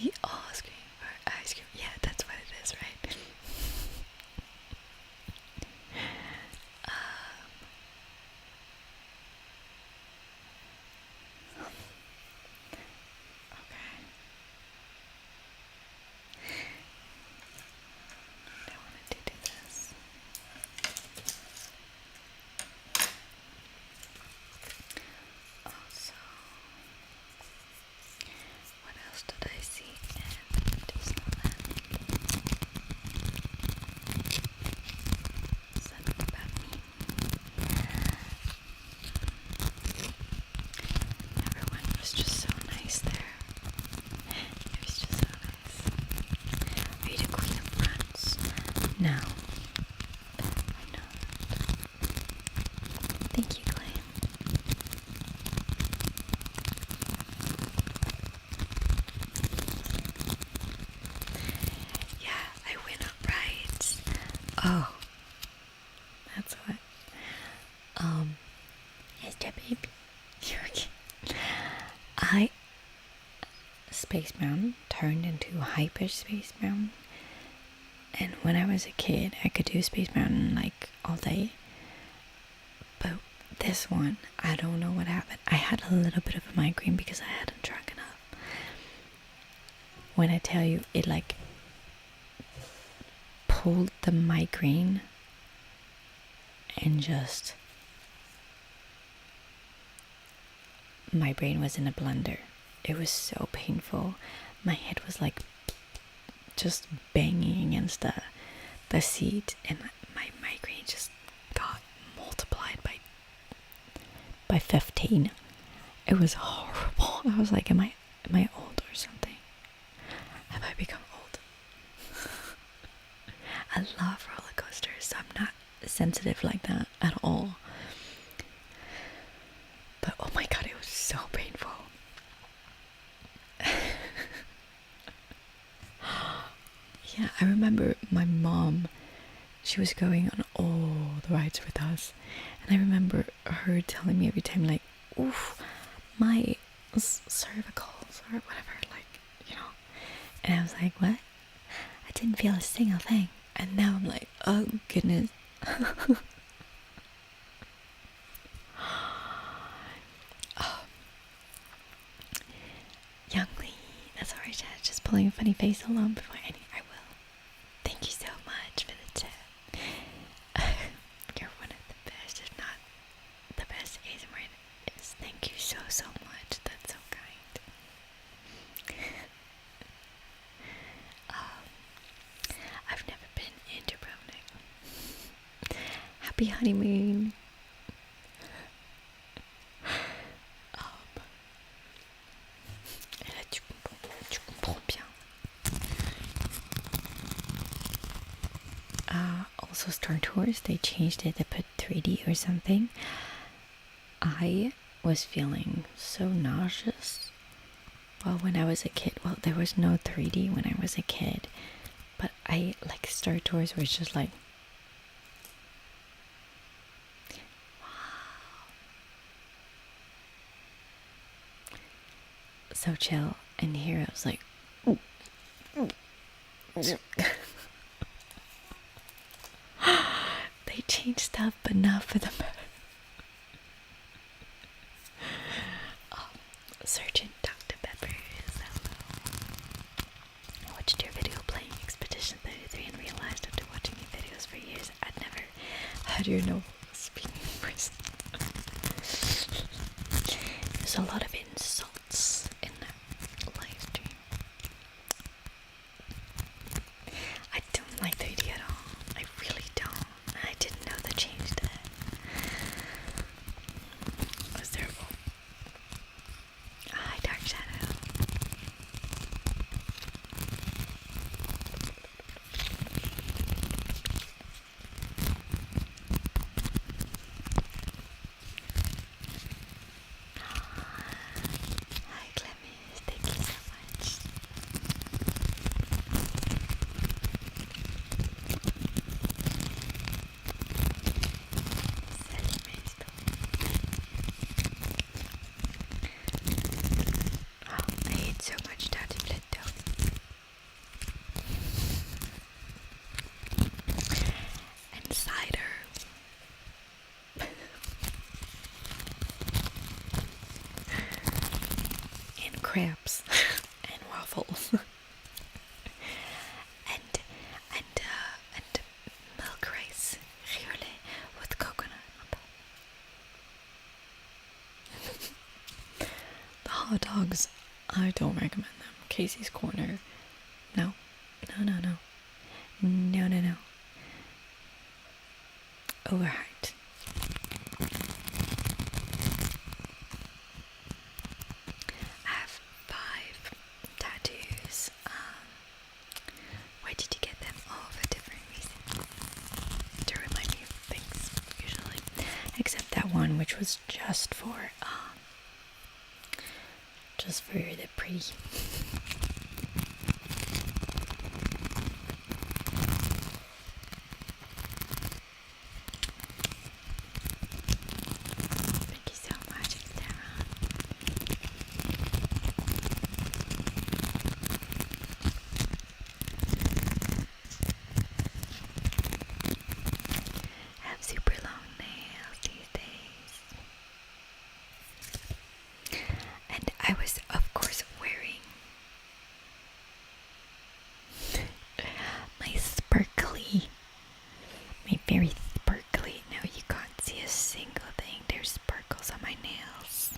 We all scream for ice cream. Yeah, that's what it is, right? Okay. I wanted to do this. Also, what else did I see in Disneyland? Something about me. Everyone was just so nice there. It was just so nice. Are you the Queen of France? No. I'm not. Thank you, Clay. Yeah, I went up right. Oh, that's what. Yes, dear baby. You're okay. Space Mountain turned into Hyperspace Mountain. And when I was a kid, I could do Space Mountain like all day. But this one, I don't know what happened. I had a little bit of a migraine because I hadn't drunk enough. When I tell you, it like pulled the migraine and just... my brain was in a blender. It was so painful. My head was like just banging against the seat, and my migraine just got multiplied by 15. It was horrible. I was like, am I old or something? Have I become old? I love roller coasters, so I'm not sensitive like that at all. But oh my god, it was so painful. Yeah, I remember my mom, she was going on all the rides with us, and I remember her telling me every time, like, oof, my cervicals or whatever, like, you know. And I was like, what? I didn't feel a single thing. And now I'm like, oh goodness. Young Lee, that's alright, Chad. Just pulling a funny face. Hold on before I will. Thank you so much for the tip. You're one of the best, if not the best ASMR artists. Thank you so much. That's so kind. I've never been into Dubrovnik. Happy honeymoon. Also, Star Tours, they changed it. They put 3D or something. I was feeling so nauseous. Well, when I was a kid, well, there was no 3D when I was a kid, but I like Star Tours was just like, wow. so chill. And here I was like, they changed stuff, but not for the better. Surgeon Dr. Pepper is hello. I watched your video playing Expedition 33 and realized after watching your videos for years I'd never heard your novel speaking voice. There's a lot of insults in that live stream. I don't like the idea at all. I really don't. I didn't know they changed it. It was terrible. Hi, Dark Shadow. Hi, Clemens. Thank you so much. I ate so much tartiflette. And cider. And crepes. And waffles. and milk rice. Girly with coconut on top. The hot dogs, I don't recommend them. Casey's Corner. No. No. Overhyped. I have 5 tattoos. Why did you get them? Oh, for different reasons. To remind me of things, usually. Except that one, which was just for the pretty. Thank you so much, Sarah. I have super long nails these days. And I was, of course, wearing my very sparkly, no, you can't see a single thing, there's sparkles on my nails.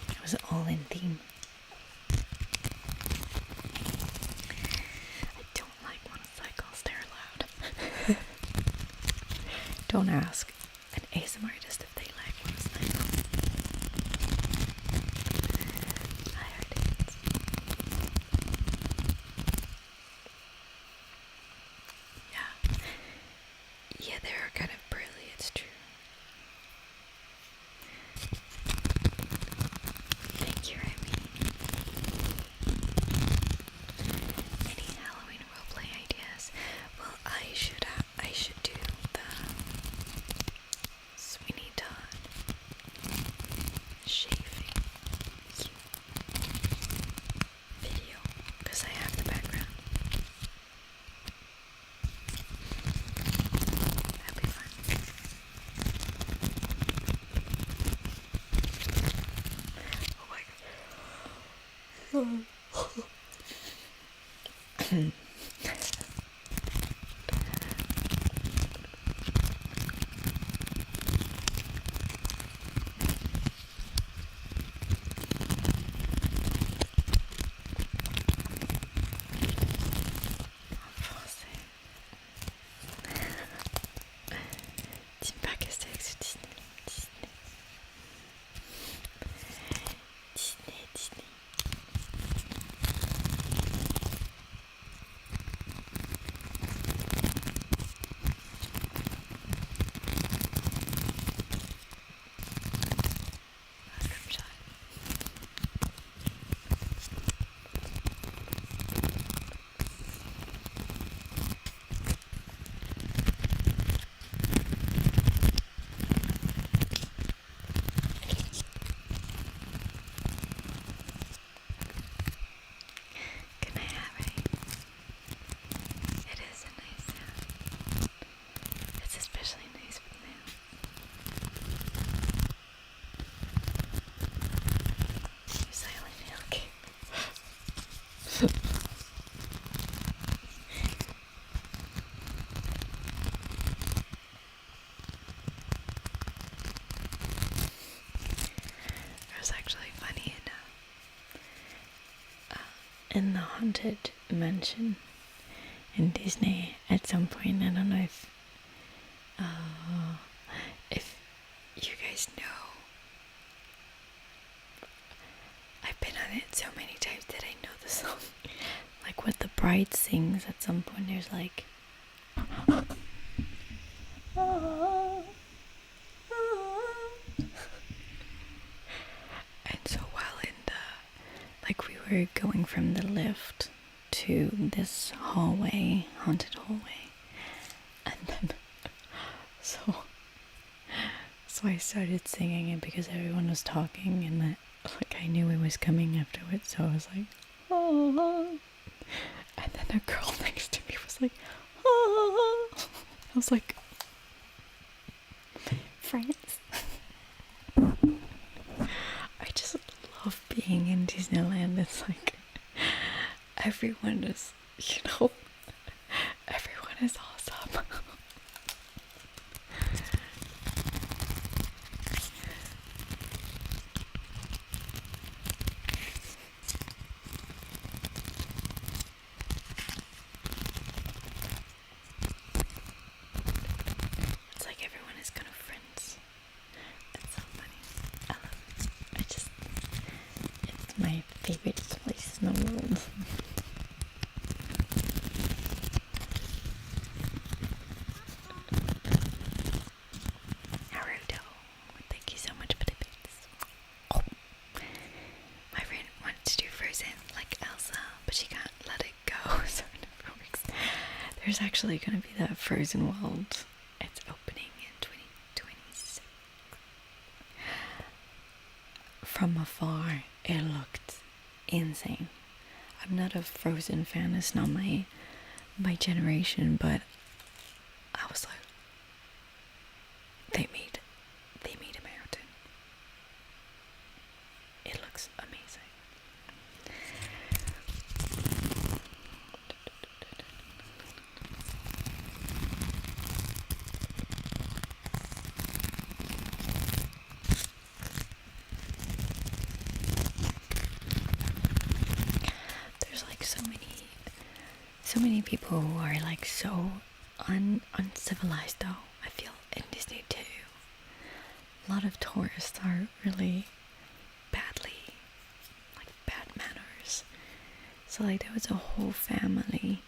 It was all in theme. I don't like motorcycles, they're loud. Don't ask an ASMR artist if they like motorcycles. I heard it. Yeah, they're kind of burly, it's true. Thank you, Remy. Any Halloween roleplay ideas? Well, I should do the Sweeney was actually funny in the haunted mansion in Disney at some point. I don't know if you guys know. I've been on it so many times that I know the song. Like what the bride sings at some point, there's like and so while in the, like, we were going from the lift to this hallway, haunted hallway, and then so I started singing it because everyone was talking, and that, like, I knew it was coming afterwards, so I was like, oh. And then a girl next to me was like, oh. I was like, friends. I just love being in Disneyland. It's like everyone is, everyone is awesome. It's like everyone is kind of friends. It's so funny. I love it. It's my favorite place in the world. Naruto, thank you so much for the bits. Oh, my friend wanted to do Frozen like Elsa, but she can't let it go, so it never works. There's actually going to be that Frozen world. It's opening in 2026. From afar, it looked insane. I'm not a Frozen fan, it's not my generation, but I was like, they made a mountain. It looks amazing. There's like so many people who are like so uncivilized though, I feel, in Disney too. A lot of tourists are really bad manners. So like there was a whole family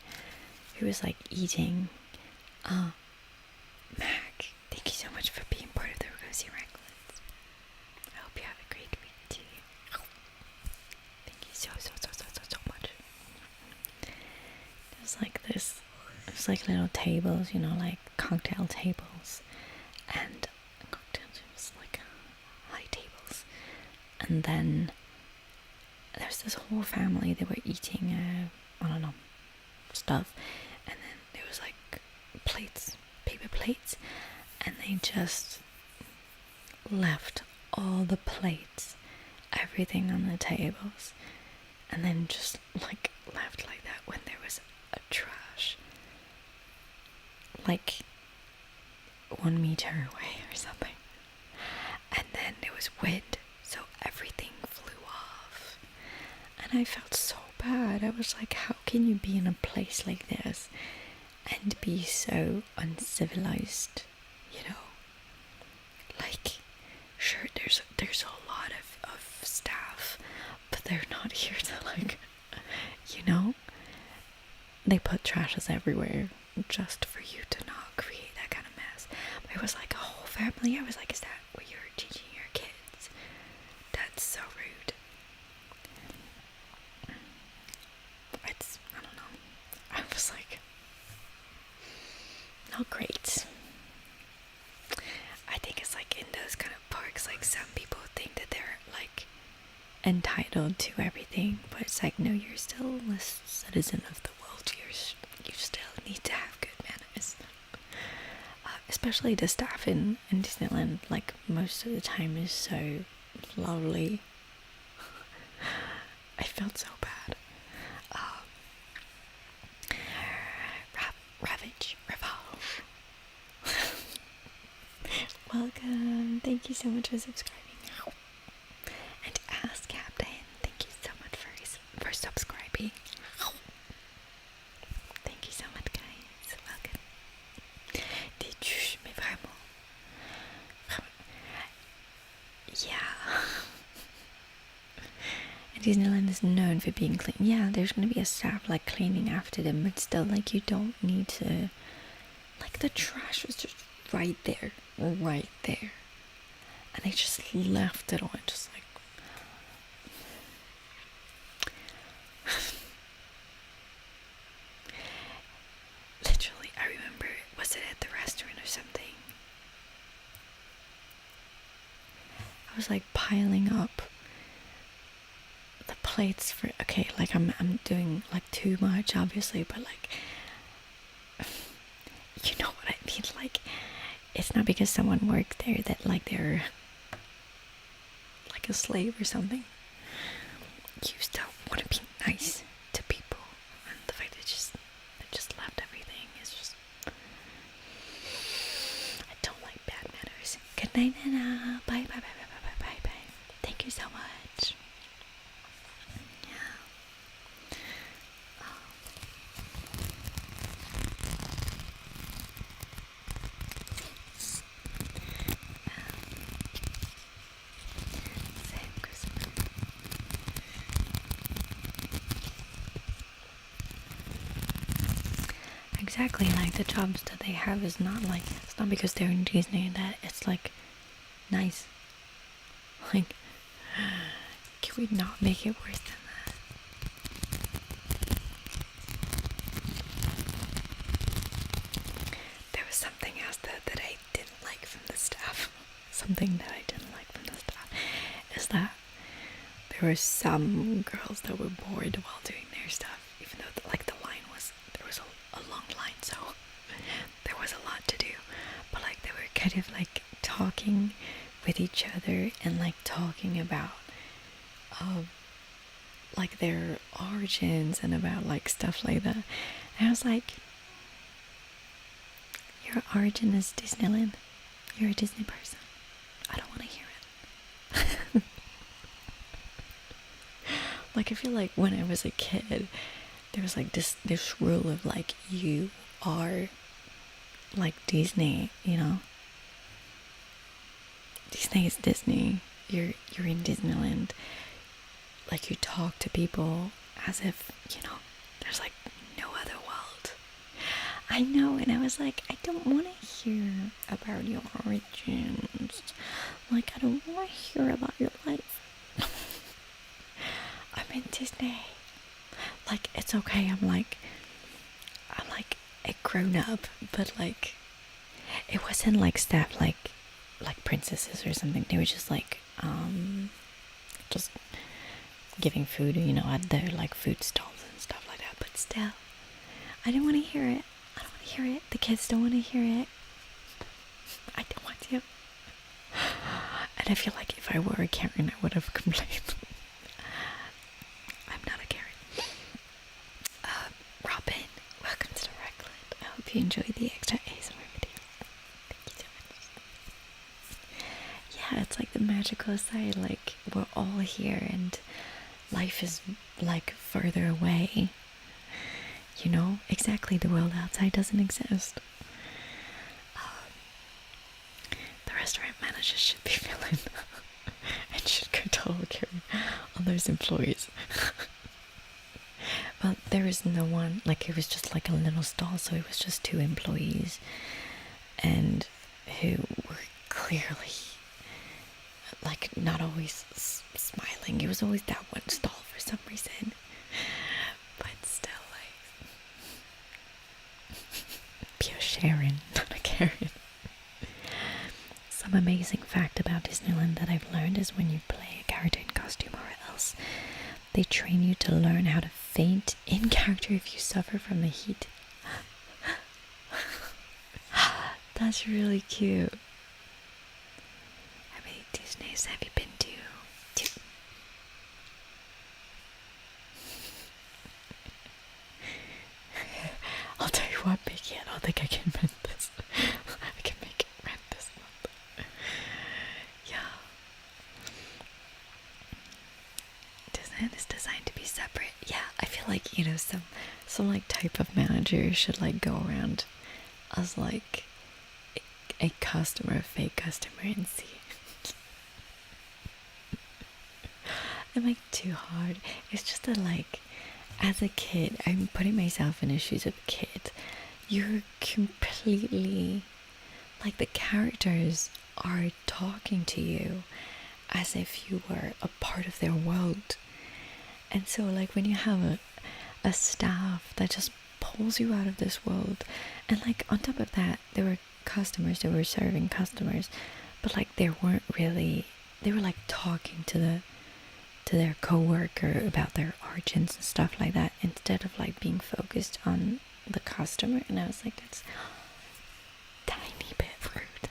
who was like eating. Mac, thank you so much for being part of the Rosy Wranglers. I hope you have a great week too. Thank you so much. There's like little tables, like cocktail tables, and cocktail tables, like high tables. And then there's this whole family, they were eating, I don't know, stuff. And then there was like paper plates, and they just left all the plates, everything on the tables, and then just like left like that when there was a trash like 1 meter away or something. And then there was wind, so everything flew off, and I felt so bad. I was like, how can you be in a place like this and be so uncivilized, like, sure, there's a lot of staff, but they're not here to, like, they put trashes everywhere just for you to not create that kind of mess. But it was like a whole family. I was like, is that what you're teaching your kids? That's so rude. I don't know. I was like, not great. I think it's like in those kind of parks, like some people think that they're like entitled to everything, but it's like, no, you're still a citizen of the world. You still need to have good manners. Especially the staff in Disneyland, like most of the time is so lovely. I felt so bad. Ravage, Revolve. Welcome. Thank you so much for subscribing. And Disneyland is known for being clean. Yeah, there's gonna be a staff like cleaning after them, but still, like, you don't need to. Like, the trash was just right there, and they just left it on, just like. Literally, I remember, was it at the restaurant or something? I was like piling up the plates for, okay, like I'm doing like too much, obviously, but like, you know what I mean? Like, it's not because someone worked there that like they're like a slave or something. You still want to be nice to people, and the fact that they just left everything is just. I don't like bad manners. Good night, Nana. Bye, bye, bye, bye, bye, bye, bye, bye. Thank you so much. Yeah. Same Christmas. Exactly, like the jobs that they have is not like, it's not because they're in Disney that it's like nice. Like, can we not make it worse than that? There was something else that I didn't like from the staff. Something that I didn't like from the staff is that there were some girls that were bored while doing their stuff, even though like the line was, there was a long line, so there was a lot to do, but like they were kind of like talking with each other and like talking about like their origins and about like stuff like that. And I was like, your origin is Disneyland. You're a Disney person. I don't want to hear it. Like, I feel like when I was a kid, there was like this rule of like, you are like Disney, you know. Disney is Disney. You're in Disneyland. Like, you talk to people as if, you know, there's like no other world. I know, and I was like, I don't want to hear about your origins. Like, I don't want to hear about your life. I'm in Disney. Like, it's okay. I'm like a grown up, but like, it wasn't like staff like princesses or something. They were just like just giving food, you know, at their like food stalls and stuff like that. But still, I didn't want to hear it. I don't want to hear it. The kids don't want to hear it. I don't want to. And I feel like if I were a Karen, I would have complained. I'm not a Karen. Robin, welcome to the Ragland. I hope you enjoyed the extra ASMR video. Thank you so much. Yeah, it's like the magical side. Like, we're all here and life is like further away. You know, exactly, the world outside doesn't exist. The restaurant manager should be feeling and should go total care on those employees. Well, there was no one, like, it was just like a little stall, so it was just 2 employees, and who were clearly like not always smiling. It was always that one stall for some reason, but still, like, pure Sharon, not a Karen. Some amazing fact about Disneyland that I've learned is when you play a character in costume or else, they train you to learn how to faint in character if you suffer from the heat. That's really cute. How many Disneys have you been to? I'll tell you what, Mickey, I don't think I can rent this. I can make it rent this month. Yeah. Disneyland is designed to be separate. Yeah, I feel like, you know, some like type of manager should like go around as like a customer, a fake customer, and see. I'm like too hard. It's just that like as a kid, I'm putting myself in the shoes of a kid. You're completely like the characters are talking to you as if you were a part of their world. And so like when you have a staff that just pulls you out of this world, and like on top of that there were customers, they were serving customers, but like they weren't really, they were like talking to their co-worker about their origins and stuff like that, instead of like being focused on the customer. And I was like, that's tiny bit rude,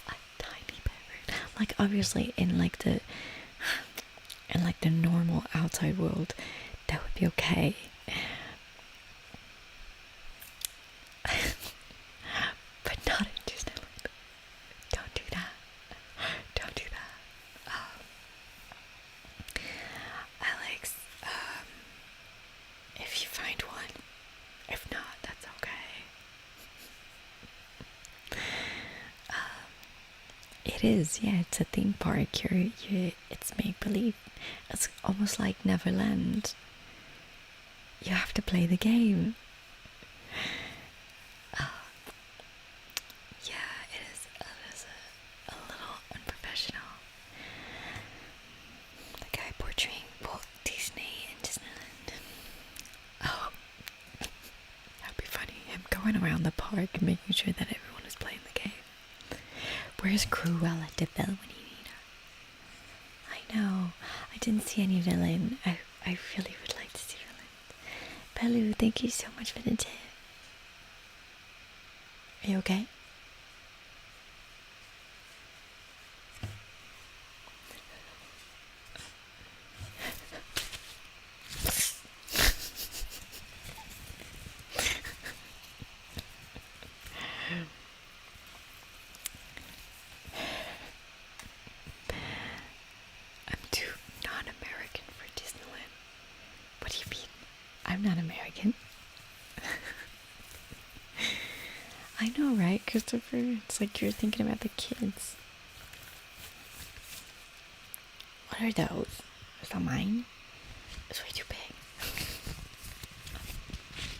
a tiny bit rude. Like obviously in like the normal outside world that would be okay, but not in Disneyland. Don't do that. Don't do that. Alex, if you find one, if not, that's okay. It is, yeah, it's a theme park. It's make believe. It's almost like Neverland. You have to play the game. Yeah, it is a little unprofessional. The guy portraying both Disney and Disneyland. Oh, that'd be funny. Him going around the park and making sure that everyone is playing the game. Where's Cruella de Vil when you need her? I know. I didn't see any villain. I really would like to see villain. Bellu, thank you so much for the tip. Are you okay? I'm too non-American for Disneyland. What do you mean? I'm not American. I know, right, Christopher? It's like you're thinking about the kids. What are those? Is that mine? It's way too big.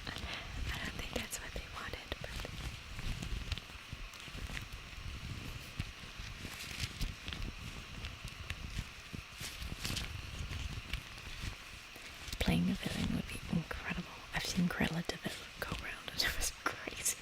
I don't think that's what they wanted, but... Playing a villain would be incredible. I've seen Cruella de Vil go around and it was crazy.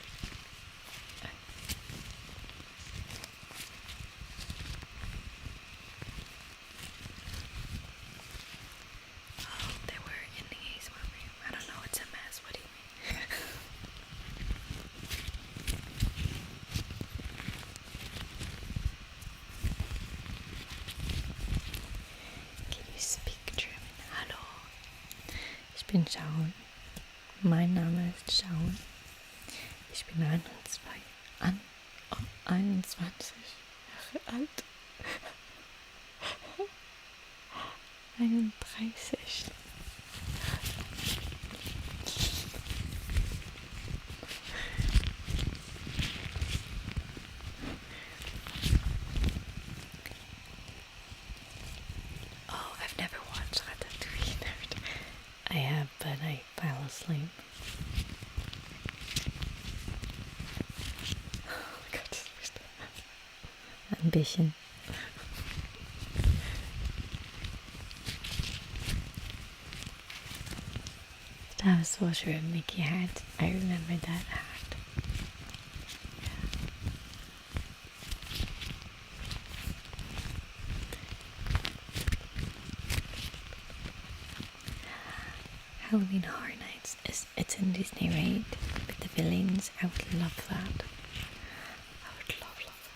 Oh, they were in the ASMR room. I don't know, it's a mess. What do you mean? Can you speak German? Hallo. Ich bin Shaun. Mein Name ist Shaun. Ich bin 21 Jahre alt. 31. Oh, I've never watched Ratatouille. I have, but I fell asleep. Oh my god, das ist ambition. That was so sure Mickey hat. I remember that hat. Halloween Horror Nights it's in Disney, right? With the villains, I would love that. I would love that.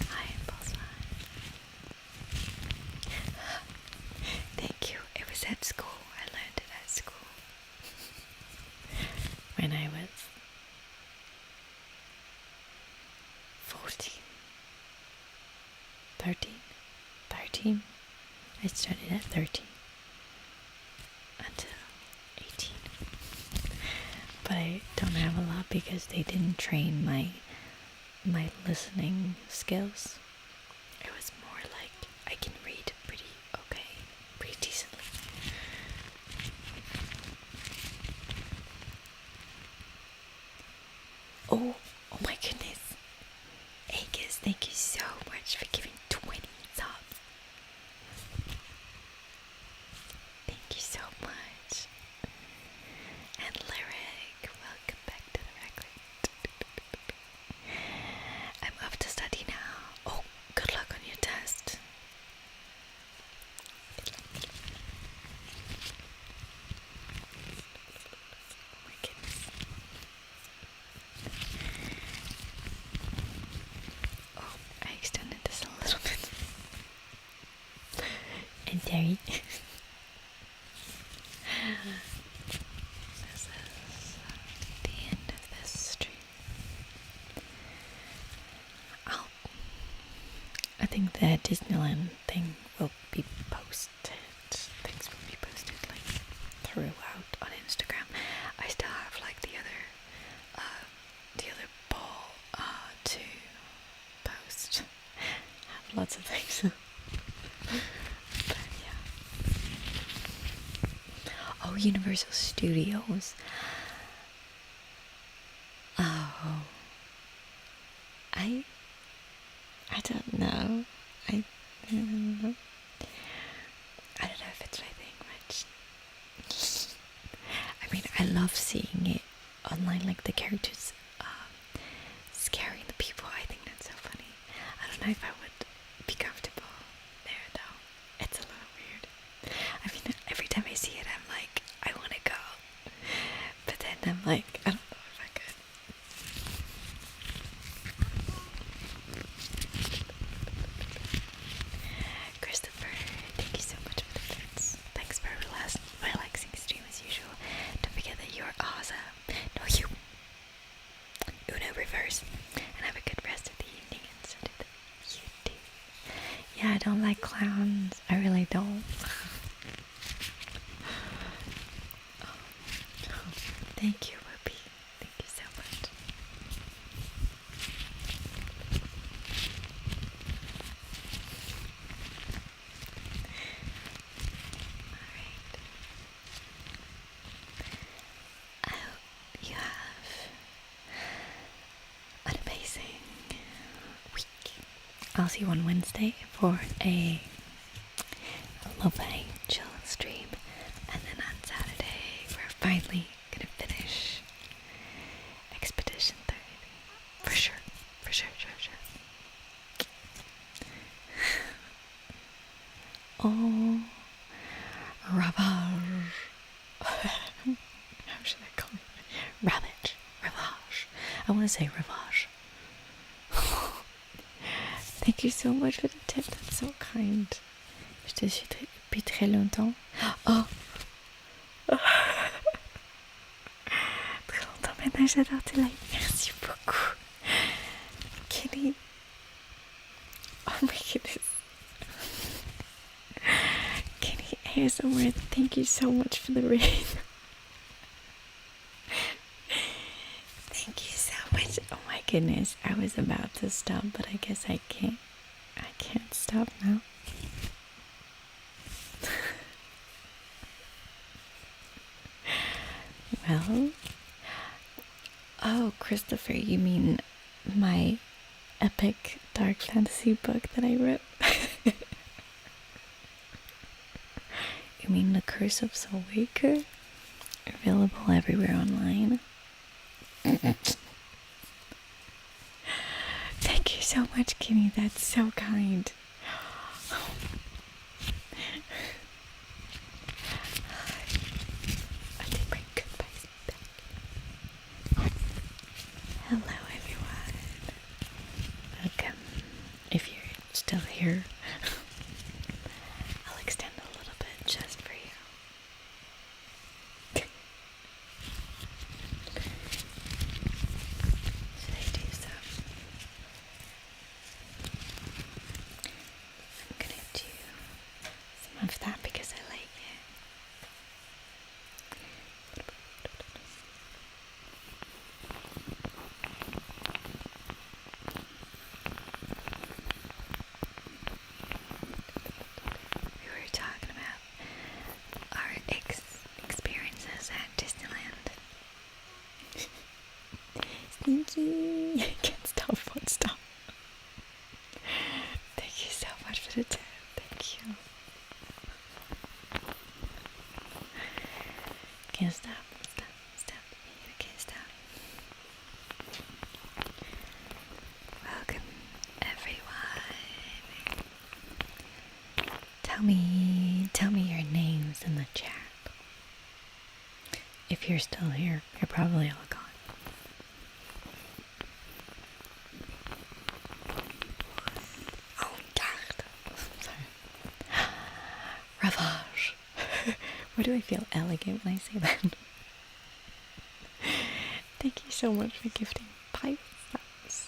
Hi, Impulse. Thank you. It was at school. I learned it at school. When I was 14. 13. I started at 13 until 18. But I don't have a lot because they didn't train my listening skills. It was more I can read pretty okay, pretty decently. Oh my goodness. Agus, thank you so much for giving 20 subs. Thank you so much. And Lyric, welcome back to the record. I'm off to study now. Oh, good luck on your test. Oh my goodness. Oh, I extended this a little bit. I'm sorry. This is the end of this stream. I think the Disneyland thing will be posted. Things will be posted like throughout on Instagram. I still have like the other ball to post. I have lots of things. But yeah. Oh, Universal Studios. Oh, I don't know. I don't know if it's my thing much. I mean, I love seeing it online, like the characters scaring the people. I think that's so funny. I don't know if I would be comfortable there though. It's a little weird. I mean, every time I see it, I'm like, I want to go. But then I'm like, I don't know if I could. Christopher, thank you so much for the bits. Thanks for relaxing stream as usual. Don't forget that you're awesome. No, you. Uno reverse. And have a good rest of the evening, and so did you too. Yeah, I don't like clowns. I really don't. Thank you, Whoopi. Thank you so much. Alright. I hope you have an amazing week. I'll see you on Wednesday for a Love Angel stream. And then on Saturday, we're finally gonna finish Expedition 30. For sure. Oh, Ravage. How should I call it? Ravage. I want to say Ravage. Thank you so much for the tip. That's so kind. Je te suis depuis très longtemps. Oh. Très longtemps maintenant, j'adore tes likes. Merci beaucoup. Kitty. Oh my goodness. Kitty ASMR, thank you so much for the raid. Thank you so much. Oh my goodness. I was about to stop, but I guess I can't. I can't stop now. Well, oh, Christopher, you mean my epic dark fantasy book that I wrote? You mean The Curse of Soulwaker? Available everywhere online. Thank you so much, Kimmy. That's so kind. Hello everyone. Welcome. If you're still here, I'll extend a little bit just for you. Should I do some? I'm gonna do some of that because I like it. tell me your names in the chat. If you're still here, you're probably all gone. Oh God. Sorry. Ravage. Why do I feel elegant when I say that? Thank you so much for gifting 5 stars.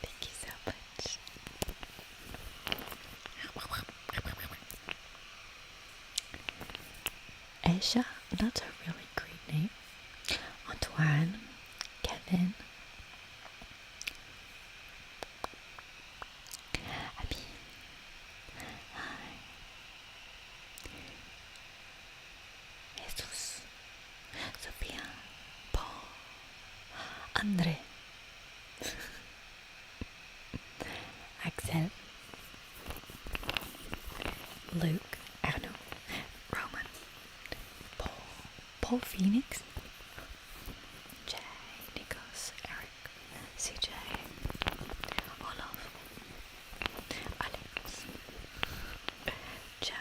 Thank you so much. Aisha, that's a really great name. Antoine, Kevin, Abby, hi, Jesus, Sophia, Paul, Andre, Axel, Luke, I don't know, Roman, Paul Phoenix, Jay, Nikos, Eric, CJ, Olaf, Alex, Joe.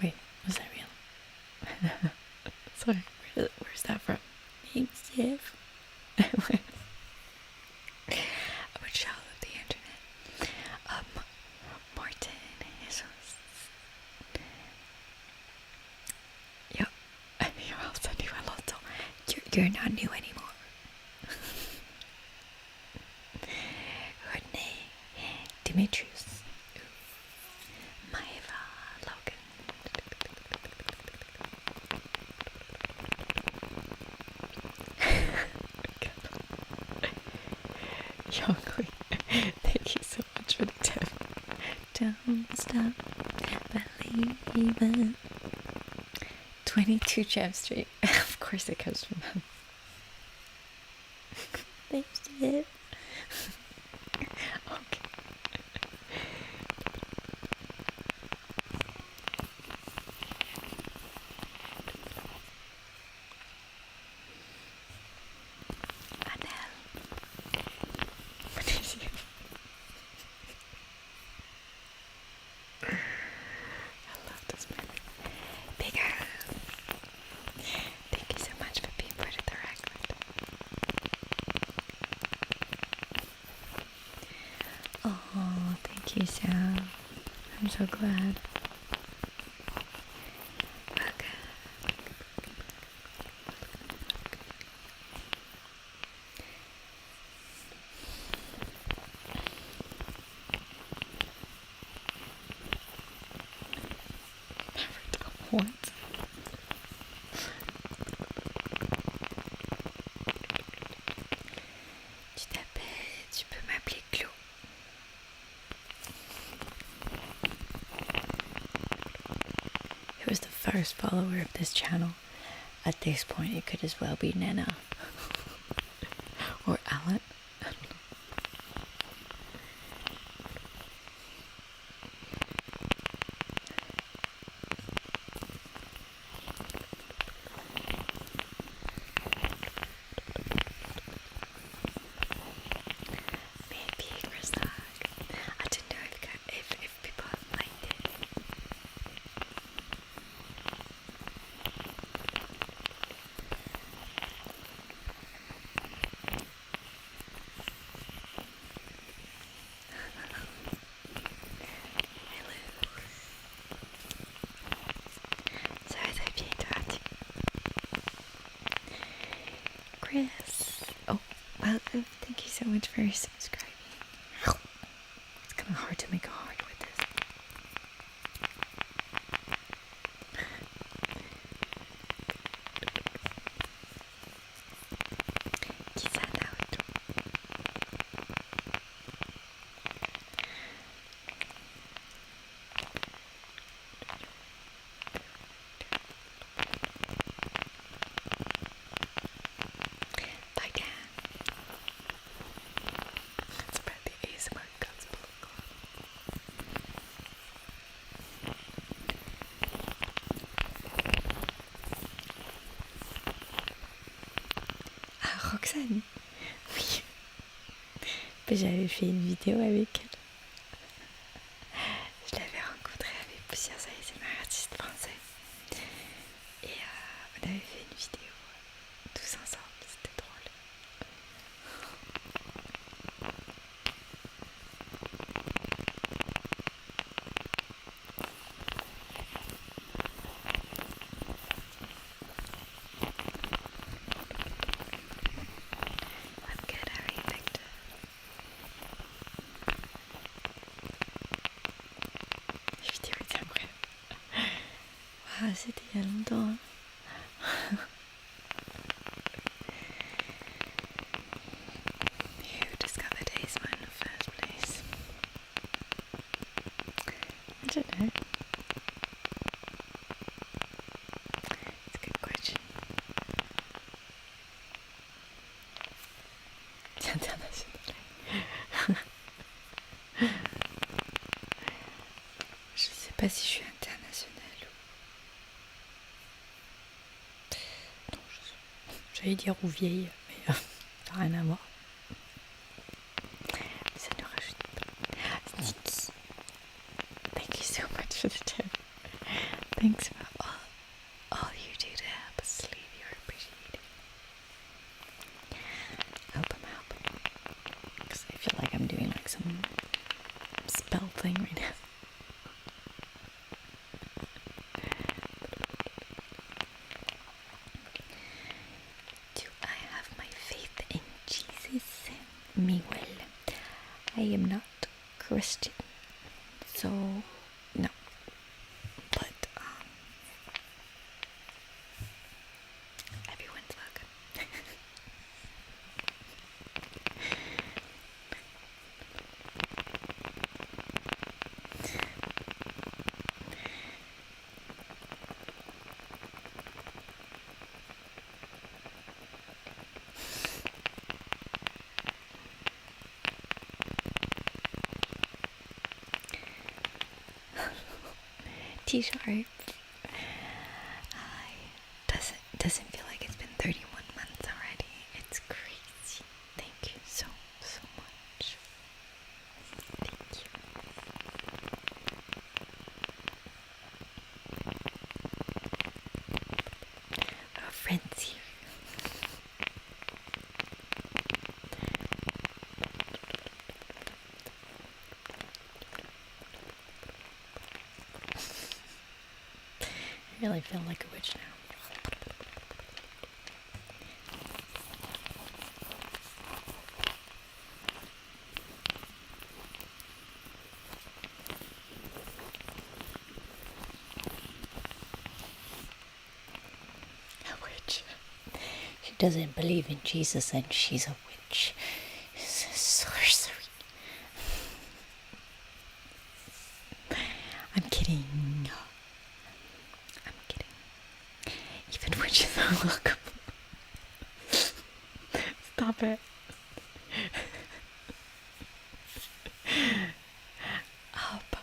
Wait, was that real? Sorry, where's that from? Thanks, Jeff. I would shout out the internet. Martin, Jesus. Yep, you're all sending a lot. You're not new anymore. Rodney, Dimitrius, Maeva, Logan. Youngly, thank you so much for the tip. Don't stop believing. 22 Jeff Street. Of course it comes from them. Thanks, Jeff. Okay. Anel. What is it? I love this movie. Bigger. Thank you so much for being part of the record. Oh, thank you, Sam. I'm so glad. Okay. What? Tu peux m'appeler Clo. It was the first follower of this channel. At this point, it could as well be Nana or Alan. Maybe Rizak. I don't know if people have liked it. Ça va très bien, toi. Chris. Oh, well, thank you so much for subscribing. It's kind of hard to make a heart with this. Qui s'en out? Bye, Dan. It's about the ASMR gospel club. Roxane. Oui. J'avais fait une vidéo avec elle. Je l'avais rencontrée avec plusieurs ASMR artistes français. Et on avait fait une vidéo tous ensemble, c'était drôle. I'm good, how are you, Victor? La vidéo était incroyable. Waouh, c'était il y a longtemps. Hein. Who discovered ASMR in the first place? I don't know. It's a good question. C'est international. Je sais pas si je suis internationale ou... Non, j'allais dire ou vieille, mais ça n'a rien à voir. Ça ne rajoute pas. Nikki, thank you so much for the tip. Thanks for all you do to help us sleep. You're appreciated. I hope I'm helping. Because I feel like I'm doing like some spell thing right now. Do I have my faith in Jesus? Me well. I am not Christian, so no. But everyone's welcome. T-shirt. Doesn't feel like it's been 31 months already. It's crazy. Thank you so much. Thank you. Our friends here. I really feel like a witch now. A witch. She doesn't believe in Jesus and she's a witch. It's a sorcery. I'm kidding. I'm kidding. Even witches are welcome. Stop it. Up.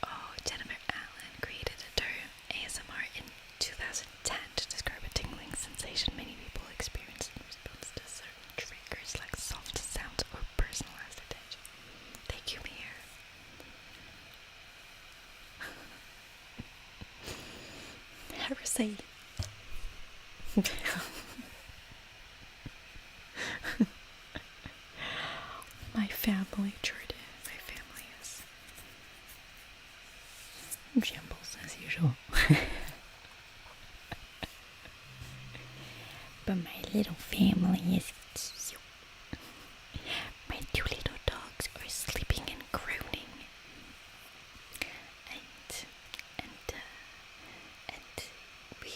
Oh, Jennifer Allen created a term ASMR in 2010 to describe a tingling sensation many people experience in response to certain triggers like soft sounds or personalized attention. Thank you, Mia. Heresy. My family, Jordan. My family is shambles as usual. But my little family is cute. My two little dogs are sleeping and groaning. And we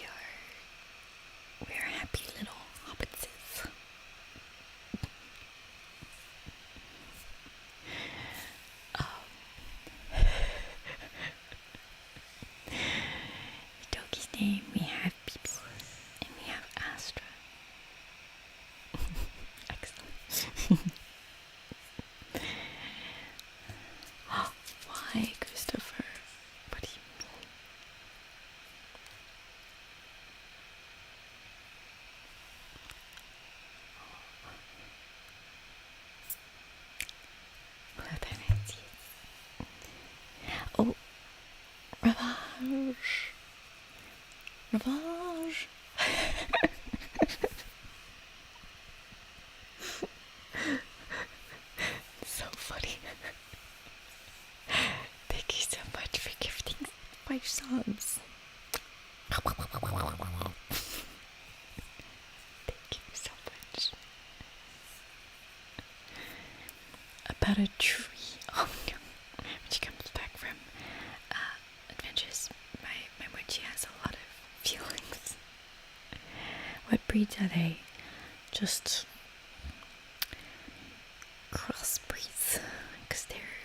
are happy little hobbitses. The doggy's name, we have Peeps and we have Astra. Excellent. Why, Christopher? What do you mean? Revanche. Revanche. So funny. Thank you so much for gifting 5 subs. Thank you so much. About a tree. Oh no. When she comes back from adventures, my witchy has a lot of feelings. What breeds are they? Just crossbreeds, because they're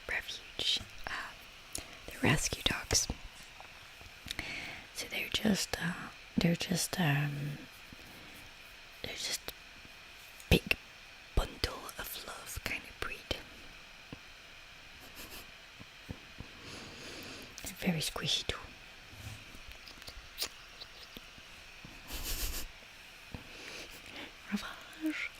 refuge. They're rescue dogs. So they're just big bundle of love kind of breed. They're very squishy too. Revanche.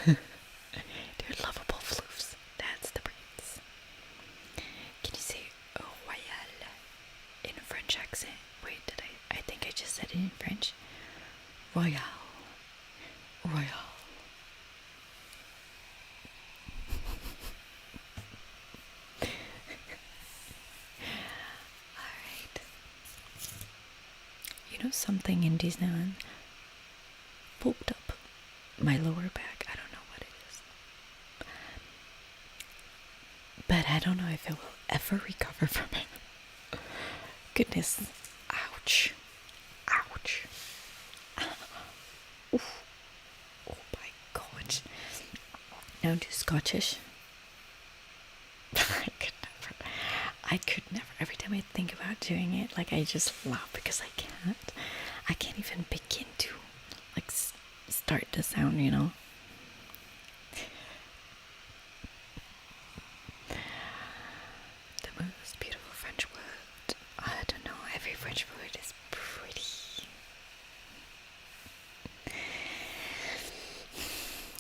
They're lovable floofs. That's the breeds. Can you say royal in a French accent? Wait, I think I just said it in French. Royal. Royal. Alright. You know something in Disneyland poked up my lower back. I don't know what it is. But I don't know if it will ever recover from it. Goodness. Ouch. Ouch. Oof. Oh my god. Now do Scottish. I could never. Every time I think about doing it, like, I just laugh because I can't even begin to, like, start the sound, you know? The most beautiful French word. I don't know, every French word is pretty.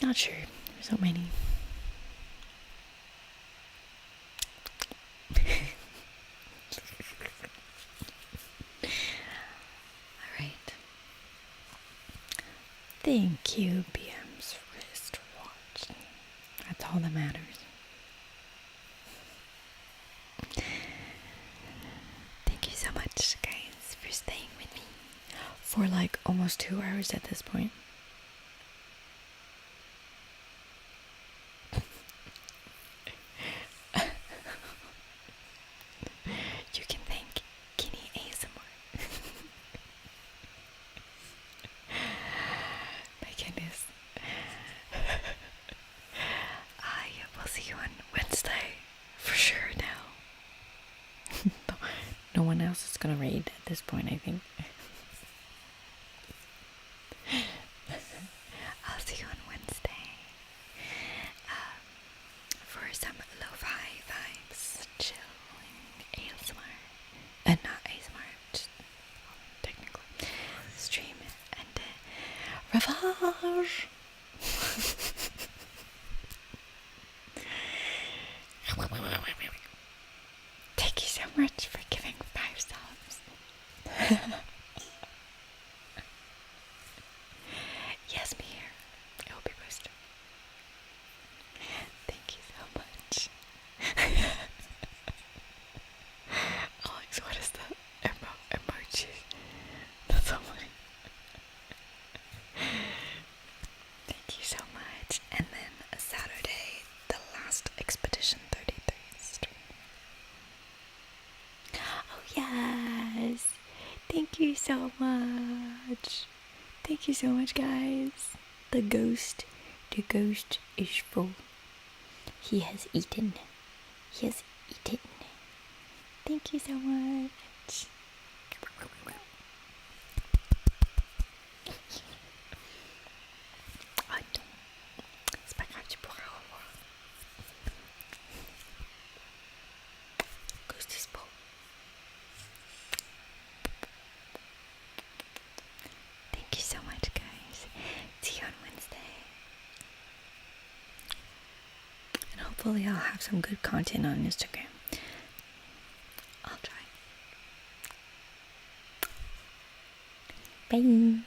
Not sure. There's so many. Alright. Thank you, BM's wristwatch. That's all that matters. Thank you so much, guys, for staying with me for like almost 2 hours at this point. You can thank Guinea ASMR. My goodness. I will see you on Wednesday for sure now. No one else is gonna raid at this point, I think. I'll see you on Wednesday for some lo-fi vibes, chilling ASMR. Not ASMR, just technically stream and revanche. Thank you so much for giving 5 subs. Yes, me here. It will be posted. Thank you so much. Alex, what is the emoji? That's so funny. Thank you so much. And then Saturday, the last Expedition 33 stream. Oh yes! Thank you so much. Thank you so much, guys. The ghost is full. He has eaten. He has eaten. Thank you so much. Attends, c'est pas grave, tu pourras revoir. Ghost is full. Thank you so much, guys. See you on Wednesday. And hopefully hopefully I'll have some good content on Instagram. I'll try. Bye.